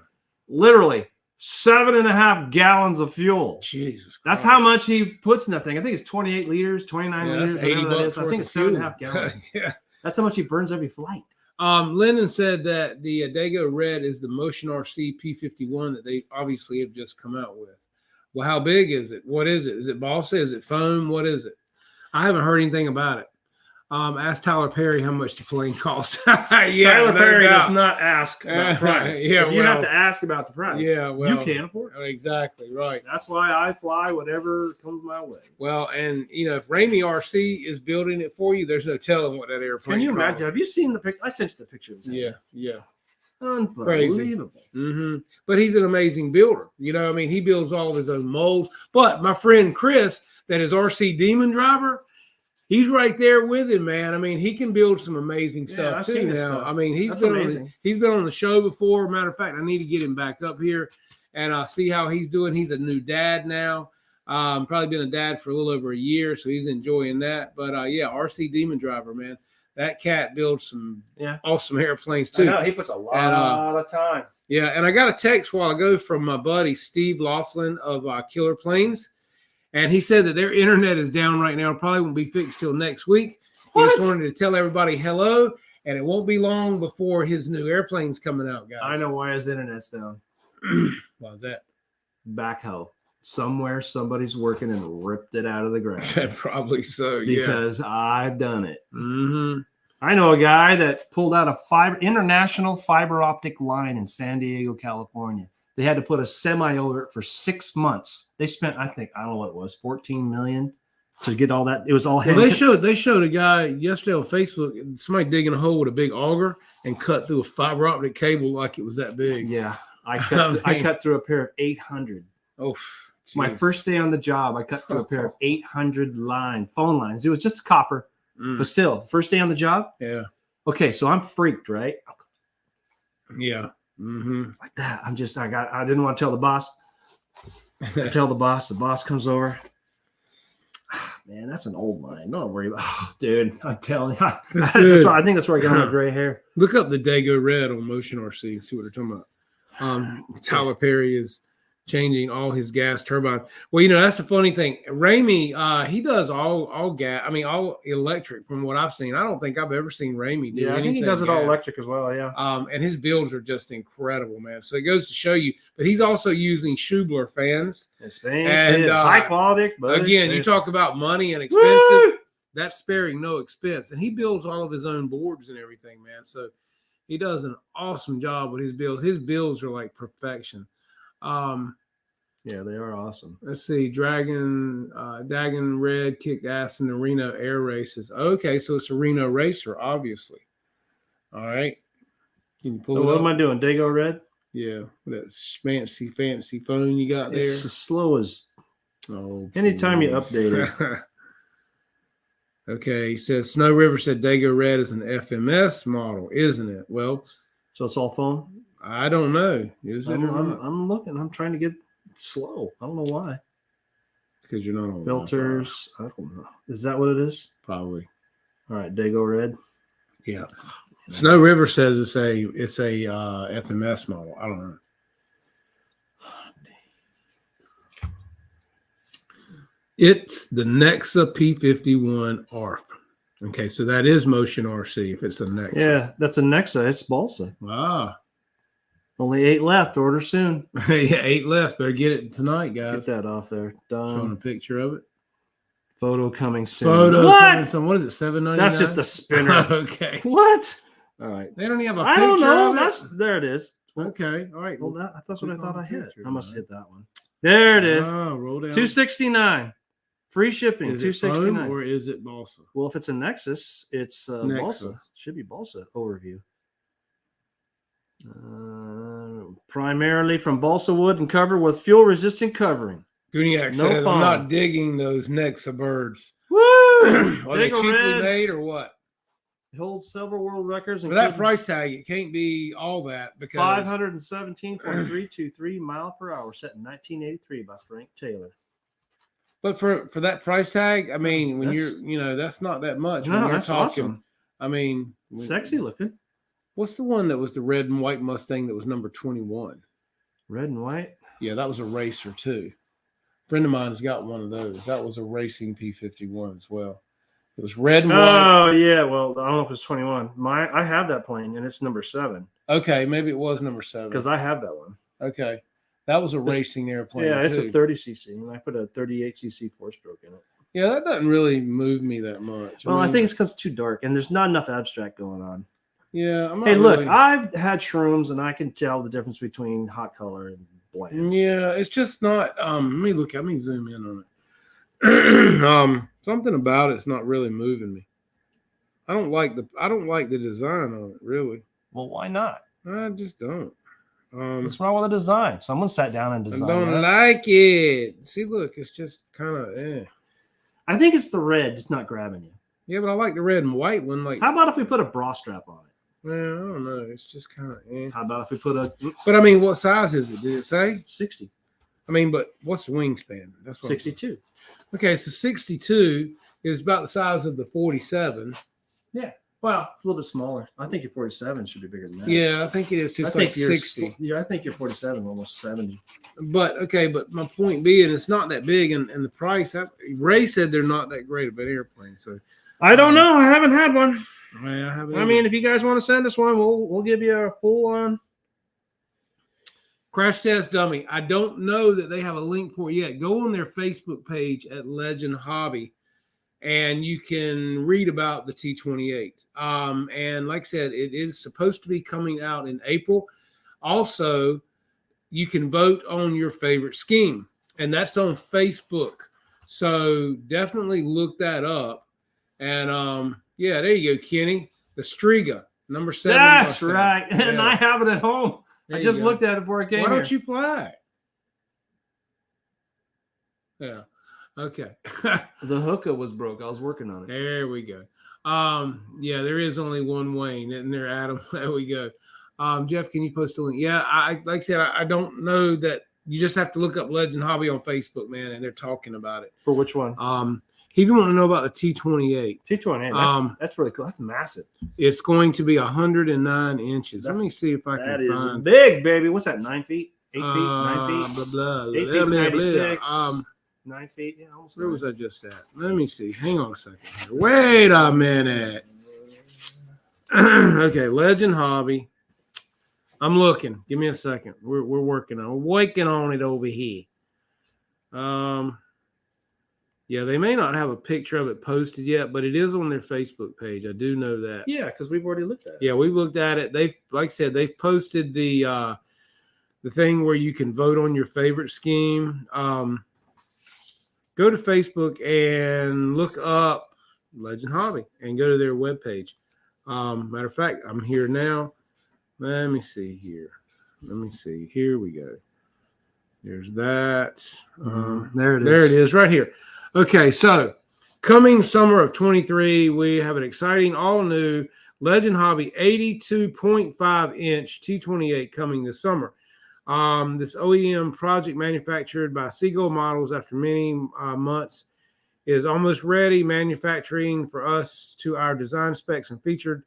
Literally 7.5 gallons of fuel. Jesus Christ. That's how much he puts in that thing. I think it's 28 liters, 29 liters. That's $80. I think it's 7.5 gallons. Yeah. That's how much he burns every flight. Lyndon said that the Dago Red is the Motion RC P51 that they obviously have just come out with. Well, how big is it? What is it? Is it balsa? Is it foam? What is it? I haven't heard anything about it. Ask Tyler Perry how much the plane cost. Tyler Perry does not ask about price. You have to ask about the price. Yeah, well, you can't afford it. Exactly, right. That's why I fly whatever comes my way. Well, and if Ramey RC is building it for you, there's no telling what that airplane. Can you imagine? Have you seen the picture? I sent you the pictures. Yeah. Unbelievable. Mm-hmm. But he's an amazing builder. He builds all of his own molds. But my friend Chris, that is RC Demon Driver, he's right there with him, man. He can build some amazing stuff I've too. seen Now, stuff. He's been on the show before. Matter of fact, I need to get him back up here and see how he's doing. He's a new dad now. Probably been a dad for a little over a year, so he's enjoying that. But RC Demon Driver, man, that cat builds some awesome airplanes too. I know, he puts a lot of time. Yeah, and I got a text while ago from my buddy Steve Laughlin of Killer Planes. And he said that their internet is down right now. It probably won't be fixed till next week. He just wanted to tell everybody hello, and it won't be long before his new airplane's coming out, guys. I know why his internet's down. Why is that? Backhoe. Somewhere somebody's working and ripped it out of the ground. Probably so, because I've done it. Mm-hmm. I know a guy that pulled out a international fiber optic line in San Diego, California. They had to put a semi over it for 6 months. They spent, I don't know what it was, 14 million to get all that. It was all Well, they showed a guy yesterday on Facebook, somebody digging a hole with a big auger and cut through a fiber optic cable like it was that big. Yeah, I cut through a pair of 800. Oh, geez. My first day on the job, I cut through a pair of 800 phone lines. It was just copper, but still, first day on the job. Yeah. Okay, so I'm freaked, right? Yeah. Mm-hmm. Like that. I didn't want to tell the boss. I tell the boss comes over. Man, that's an old line. Don't worry about dude. I'm telling you. I think that's where I got my gray hair. Look up the Dago Red on Motion RC and see what they're talking about. Tyler Perry is changing all his gas turbines. Well, that's the funny thing. Ramey, he does all gas. I mean, all electric from what I've seen. I don't think I've ever seen Ramey do anything. I think he does it all electric as well, yeah. And his builds are just incredible, man. So it goes to show you. But he's also using Schubler fans. And high quality. Again, you talk about money and expensive. Woo! That's sparing no expense. And he builds all of his own boards and everything, man. So he does an awesome job with his builds. His builds are like perfection. Yeah, they are awesome. Let's see. Dagon Red kicked ass in the Reno air races. Okay, so it's a Reno racer, obviously. All right. Can you pull it what up? am I doing? Dago Red? Yeah. That fancy phone you got there. It's as slow as anytime you update it. Okay, he says Snow River said Dago Red is an FMS model, isn't it? Well, so it's all phone? I don't know. Is it? I'm looking. I'm trying to get slow. I don't know why. Because you're not on filters. I don't know. Is that what it is? Probably. All right, Dago Red. Yeah. Snow River says it's a FMS model. I don't know. It's the Nexa P51 ARF. Okay, so that is Motion RC if it's a Nexa. Yeah, that's a Nexa. It's balsa. Ah. Only 8 left. Order soon. Yeah, 8 left. Better get it tonight, guys. Get that off there. Done. Showing a picture of it. Photo coming soon. Coming soon. What is it, $7.99? That's just a spinner. Okay. What? All right. They don't even have a picture. I don't know. Of it? There it is. Okay. All right. Well, that's what I thought I hit. I must have hit that one. There it is. Oh, roll down. $269. Free shipping. Is it $269 or is it balsa? Well, if it's a Nexus, it's Nexa. balsa. Should be balsa overview. Primarily from balsa wood and covered with fuel-resistant covering. Guniak says, I'm not digging those Nexa birds. Woo! Are they cheaply made or what? It holds several world records. For that price tag, it can't be all that because 517.323 mile per hour, set in 1983 by Frank Taylor. But for that price tag, I mean, when that's not that much. No, when you're that's talking, awesome. I mean, sexy looking. What's the one that was the red and white Mustang that was number 21? Red and white? Yeah, that was a racer too. A friend of mine's got one of those. That was a racing P51 as well. It was red and white. Oh, yeah. Well, I don't know if it's 21. I have that plane, and it's number 7. Okay, maybe it was number 7. Because I have that one. Okay. That was a racing airplane. Yeah, it's a 30cc, and I put a 38cc 4-stroke in it. Yeah, that doesn't really move me that much. Well, I think it's because it's too dark, and the's not enough abstract going on. Yeah, I'm not look, I've had shrooms, and I can tell the difference between hot color and bland. Yeah, it's just not. Let me zoom in on it. Something about it's not really moving me. I don't like the design on it, really. Well, why not? I just don't. What's wrong with the design? Someone sat down and designed I don't like it. See, look, it's just kind of. I think it's the red, just not grabbing you. Yeah, but I like the red and white one. Like, how about if we put a bra strap on it? Well, I don't know. It's just kind of. How about if we put a? But I mean, what size is it? Did it say 60? I mean, but what's the wingspan? That's what 62. Okay, so 62 is about the size of the 47. Yeah. Well, a little bit smaller. I think your 47 should be bigger than that. Yeah, I think it is just like 60. Yeah, I think your 47 almost 70. But my point being, it's not that big, and the price. Ray said they're not that great of an airplane. So I don't know. I haven't had one. I haven't. I mean, if you guys want to send us one, we'll give you a full on crash test dummy. I don't know that they have a link for it yet. Go on their Facebook page at Legend Hobby, and you can read about the T28. And like I said, it is supposed to be coming out in April. Also, you can vote on your favorite scheme, and that's on Facebook. So definitely look that up. And yeah, there you go, Kenny. The Striga, number 7. That's Mustang. right. And Yeah. I have it at home. There I you just go. looked at it before I came Why here. don't you fly it? Yeah. Okay. The hookah was broke. I was working on it. There we go. Yeah, there is only one Wayne, isn't there, Adam? There we go. Jeff, can you post a link? Yeah, I like I said, I don't know that. You just have to look up Legend Hobby on Facebook, man, and they're talking about it. For which one? He even want to know about the T28. T28. That's really cool. That's massive. It's going to be 109 inches. Let me see if I That can is find. big, baby. What's that? 9 feet? 8 feet? 9 feet? Blah, blah, 8 blah, feet, blah, 96. blah. 9 feet. Yeah, almost. Where was I just at? Let me see. Hang on a second here. Wait a minute. Okay, Legend Hobby. I'm looking. Give me a second. We're working on it over here. Yeah, they may not have a picture of it posted yet, but it is on their Facebook page. I do know that. Yeah, because we've already looked at it. Yeah, we've looked at it. They've, like I said, they've posted the thing where you can vote on your favorite scheme. Go to Facebook and look up Legend Hobby and go to their webpage. Matter of fact, I'm here now. Let me see here. Let me see. Here we go. There's that. There it is. There it is right here. Okay, so coming summer of 23, we have an exciting all-new Legend Hobby 82.5-inch T28 coming this summer. This OEM project manufactured by Seagull Models after many months is almost ready, manufacturing for us to our design specs and featured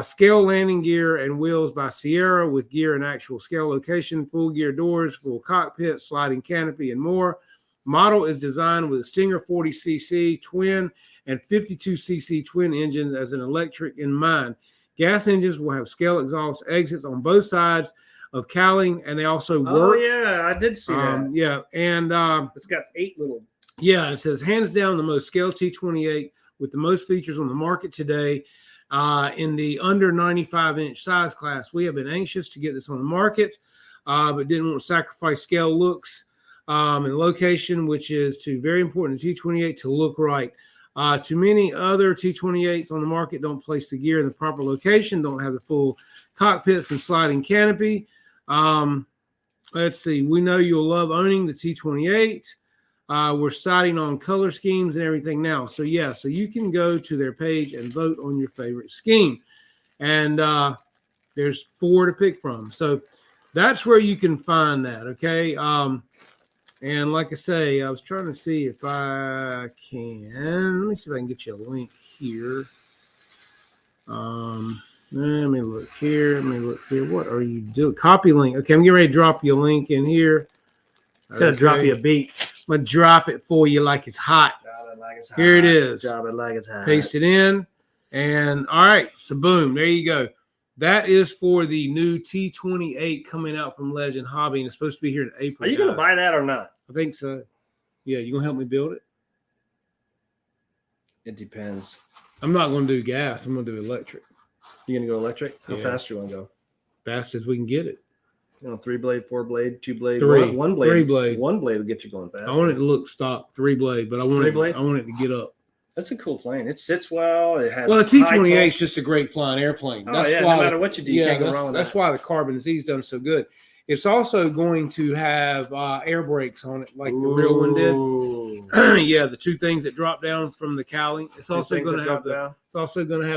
scale landing gear and wheels by Sierra with gear and actual scale location, full gear doors, full cockpit, sliding canopy, and more. Model is designed with a Stinger 40cc twin and 52cc twin engines as an electric in mind. Gas engines will have scale exhaust exits on both sides of cowling, and they also work. Oh, yeah, I did see that. Yeah, and it's got 8 little. Yeah, it says hands down the most scale T28 with the most features on the market today. In the under 95-inch size class, we have been anxious to get this on the market, but didn't want to sacrifice scale looks and location, which is very important to T28 to look right. Too many other T28s on the market don't place the gear in the proper location, don't have the full cockpits and sliding canopy. Let's see. We know you'll love owning the T28. We're siding on color schemes and everything now. So, yeah, so you can go to their page and vote on your favorite scheme. And there's 4 to pick from. So that's where you can find that, okay? And like I say, I was trying to see if I can. Let me see if I can get you a link here. Let me look here. What are you doing? Copy link. Okay, I'm getting ready to drop you a link in here. Gonna drop you a beat. I'm gonna drop it for you like it's hot. Drop it like it's hot. Here it is. Drop it like it's hot. Paste it in. And all right, so boom, there you go. That is for the new T28 coming out from Legend Hobby, and it's supposed to be here in April. Are you gonna buy that or not? I think so. Yeah, you gonna help me build it? It depends. I'm not gonna do gas. I'm gonna do electric. You gonna go electric? How Yeah. fast you wanna go? Fast as we can get it. 3-blade, 4-blade, 2-blade, 3. one blade. 3-blade. 1 blade will get you going fast. I want it to look stock 3-blade, but I want it to get up. That's a cool plane. It sits well. It has. Well, the T28 is just a great flying airplane. That's why, no matter what you do, you can't go wrong with that's that. why the Carbon Z's done so good. It's also going to have air brakes on it, like the real one did. Yeah, the 2 things that drop down from the cowling. It's also going to have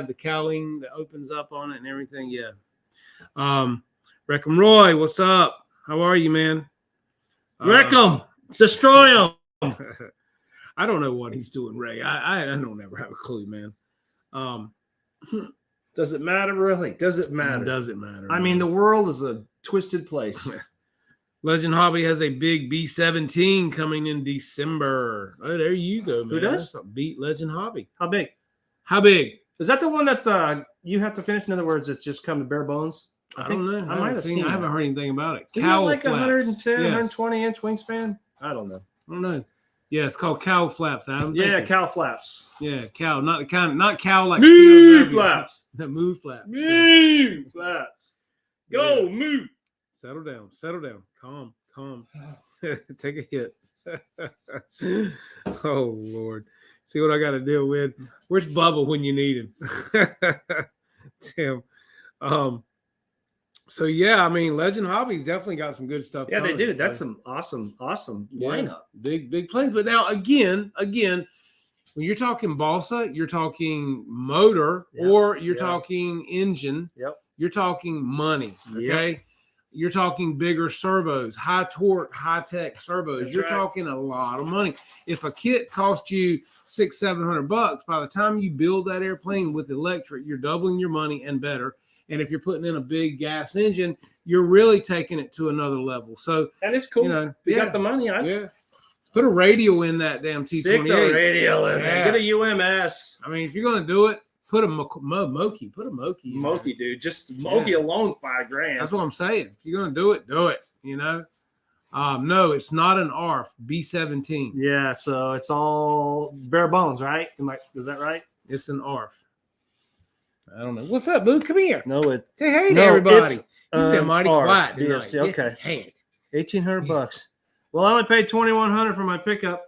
the cowling that opens up on it and everything. Yeah. Wreckham Roy, what's up? How are you, man? Wreck them, destroy them. I don't know what he's doing, Ray. I don't ever have a clue, man. Does it matter, really? Does it matter? Does it matter? I mean, the world is a twisted place. Legend Hobby has a big B-17 coming in December. Oh, there you go, man. Who does? Beat Legend Hobby. How big? How big? Is that the one that's you have to finish? In other words, it's just come to bare bones. I don't know. I might have seen. I haven't heard anything about it. Cowl like flaps. 110, Yes. 120-inch wingspan. I don't know. I don't know. Yeah, it's called cowl flaps, Adam. Thank Yeah, you. cow flaps. Yeah, cowl, not the kind, not cowl like Moo flaps. The moo flaps. Moo flaps. Go moo. Settle down. Settle down. Calm. Calm. Take a hit. Oh, Lord. See what I got to deal with. Where's Bubba when you need him? Damn. So yeah, I mean, Legend Hobbies definitely got some good stuff. Yeah, coming, they do. so. That's some awesome lineup. Big planes. But now again, when you're talking balsa, you're talking motor, or you're talking engine. Yep. You're talking money. Okay. Yep. You're talking bigger servos, high torque, high tech servos. That's You're right. talking a lot of money. If a kit costs you $600-700, by the time you build that airplane with electric, you're doubling your money and better. And if you're putting in a big gas engine, you're really taking it to another level. So that is cool. You know, if you got the money, put a radio in that damn T28. Stick the radio in there. Get a UMS. I mean, if you're gonna do it, put a Moki. Put a Moki. Moki, dude. Just Moki alone, $5,000. That's what I'm saying. If you're gonna do it, do it. You know. No, it's not an ARF B-17. Yeah, so it's all bare bones, right? Is that right? It's an ARF. I don't know. What's up, Boo? Come here. No, it. Say hey to everybody. He's It's, been mighty ARF, quiet tonight. BFC, okay. Hey. $1,800. Well, I only paid $2,100 for my pickup,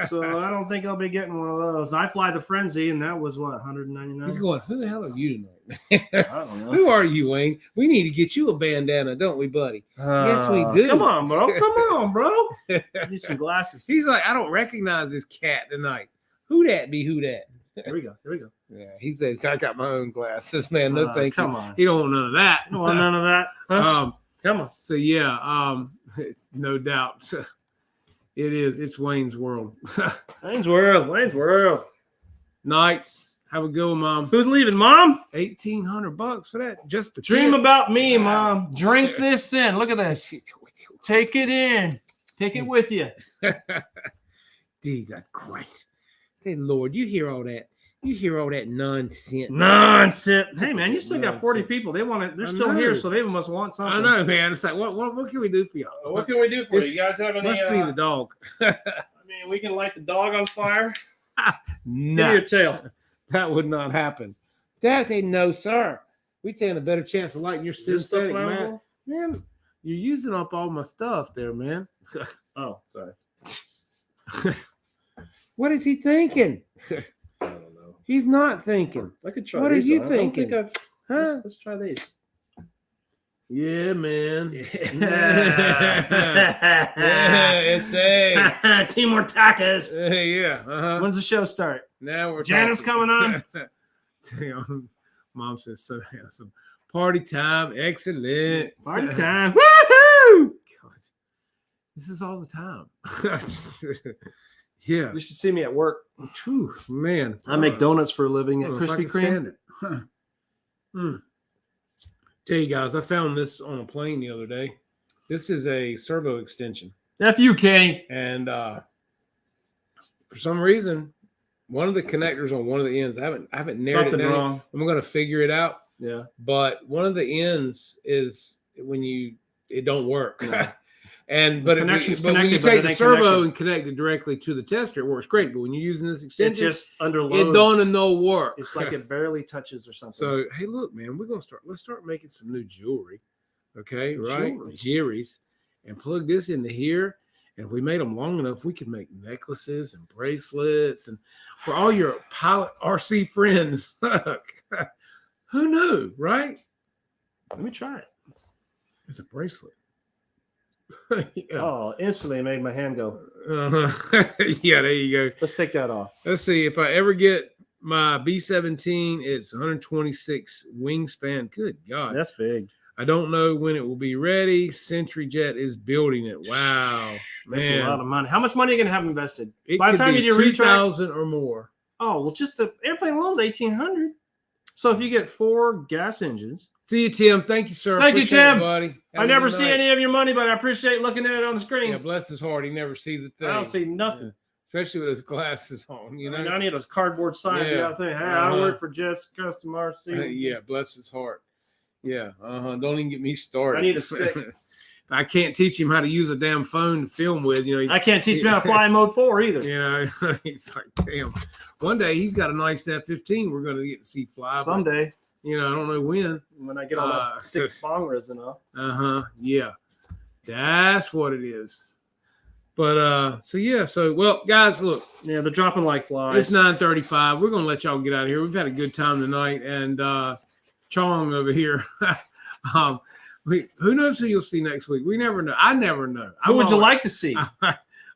so I don't think I'll be getting one of those. I fly the Frenzy, and that was what, $199. He's going. Who the hell are you tonight? I don't know. Who are you, Wayne? We need to get you a bandana, don't we, buddy? Yes, we do. Come on, bro. Come on, bro. I need some glasses. He's like, I don't recognize this cat tonight. Who that be? Who that? Here we go. Here we go. Yeah, he says, I got my own glasses, man. No, thank you. Come on. He don't want none of that. You don't want none of that. Huh? Come on. So yeah, no doubt. It is. It's Wayne's World. Wayne's World. Wayne's World. Nights. Have a good one, Mom. Who's leaving, Mom? $1,800 for that. Just the Dream trip. about me, Mom. Drink this in. Look at this. Take it in. Take it with you. Jesus Christ. Hey, Lord, you hear all that? You hear all that nonsense? Nonsense. Hey, man, you still got 40 people. They want it. They're still here, so they must want something. I know, man. It's like, what can we do for y'all? What can we do for you? You guys have any? Must be the dog. I mean, we can light the dog on fire. No. Give me your tail. That would not happen. That ain't no, sir. We stand a better chance of lighting your synthetic, man. Man, you're using up all my stuff there, man. Oh, sorry. What is he thinking? I don't know. He's not thinking. I could try. What these are you on. I don't thinking? think Huh? Let's try these. Yeah, man. Yeah, it's a Timor Takas. yeah. Uh-huh. When's the show start? Now we're Janice talking. coming on. Damn. Mom says so handsome. Party time. Excellent. Party time. Woohoo! God. This is all the time. Yeah. You should see me at work. Whew, man. I make donuts for a living at I don't know if I Krispy can stand Kreme. it. Huh. Tell you guys, I found this on a plane the other day. This is a servo extension. FUK. And for some reason, one of the connectors on one of the ends, I haven't narrowed Something it down. wrong. I'm going to figure it out. Yeah. But one of the ends is when it don't work. Yeah. But when you take the servo connected. and connect it directly to the tester, it works great. But when you're using this It extension, just under load. it don't no work. It's like it barely touches or something. So hey, look, man, let's start making some new jewelry. Okay, right? Jewelry. Jewelries, and plug this into here. And if we made them long enough, we could make necklaces and bracelets. And for all your pilot RC friends, who knew, right? Let me try it. It's a bracelet. Yeah. Oh, instantly it made my hand go. Yeah, there you go. Let's take that off. Let's see if I ever get my B-17. It's 126 wingspan. Good God, That's big. I don't know when it will be ready. CenturyJet is building it. Wow, That's man, a lot of money. How much money are you gonna have invested? it By the could time be you do retracts, 2,000 or more. oh well, just the airplane alone is $1,800. So if you get 4 gas engines, See you, Tim. Thank you, sir. Thank you, Appreciate it, Tim. buddy. Have I a never good see night. any of your money, but I appreciate looking at it on the screen. Yeah, bless his heart. He never sees a thing. I don't see nothing. Yeah. Especially with his glasses on. You know. I need a cardboard sign. Yeah. Yeah. Hey, Uh-huh. I work for Jeff's Custom RC. Yeah, bless his heart. Yeah, Don't even get me started. I need a stick. I can't teach him how to use a damn phone to film with. You know, I can't teach you how to fly in mode 4 either. you know, he's like, damn. One day he's got a nice F-15. We're going to get to see fly. but, Someday. You know, I don't know when. When I get all that stick bong resin off. Yeah. That's what it is. But well, guys, look. Yeah, they're dropping like flies. It's 9:35. We're gonna let y'all get out of here. We've had a good time tonight, and Chong over here. Who knows who you'll see next week? We never know. I never know. Who would you like to see?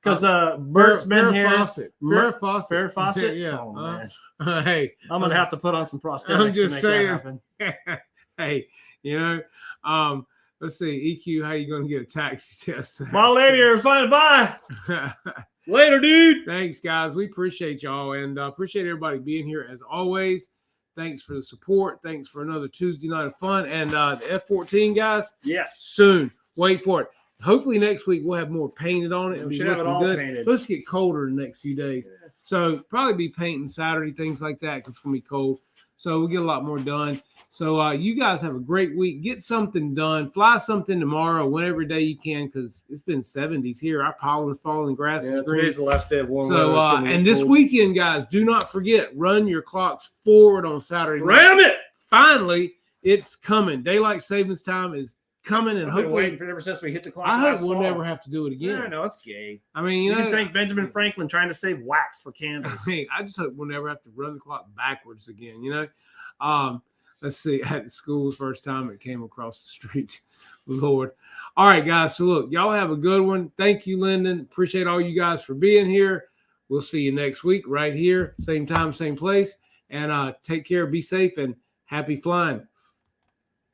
Because Bert's been here. Farrah Fawcett. Yeah. Oh, man. Hey, I'm gonna have to put on some prosthetics I'm just to make saying. that happen. Hey, you know, let's see, EQ, how you gonna get a taxi test? My lady, you're fine. Bye. Later, dude. Thanks, guys. We appreciate y'all and appreciate everybody being here as always. Thanks for the support. Thanks for another Tuesday night of fun. And the F-14, guys. Yes. Soon. Wait for it. Hopefully next week we'll have more painted on it. We should have it all good. painted. Let's get colder in the next few days. Yeah. So probably be painting Saturday, things like that, because it's going to be cold. So we'll get a lot more done. So you guys have a great week. Get something done. Fly something tomorrow, whenever day you can, because it's been 70s here. Our pollen's falling, grass is green. Today's the last day of warm weather. So, and this weekend, guys, do not forget, run your clocks forward on Saturday night. Ram it! Finally, it's coming. Daylight savings time is coming, and hopefully, waiting for ever since we hit the clock. I hope we'll never have to do it again. Yeah, no, it's gay. I mean, you can thank Benjamin Franklin trying to save wax for candles. I mean, I just hope we'll never have to run the clock backwards again. You know, let's see. At school's first time it came across the street, Lord. All right, guys. So look, y'all have a good one. Thank you, Lyndon. Appreciate all you guys for being here. We'll see you next week right here, same time, same place. And take care, be safe, and happy flying.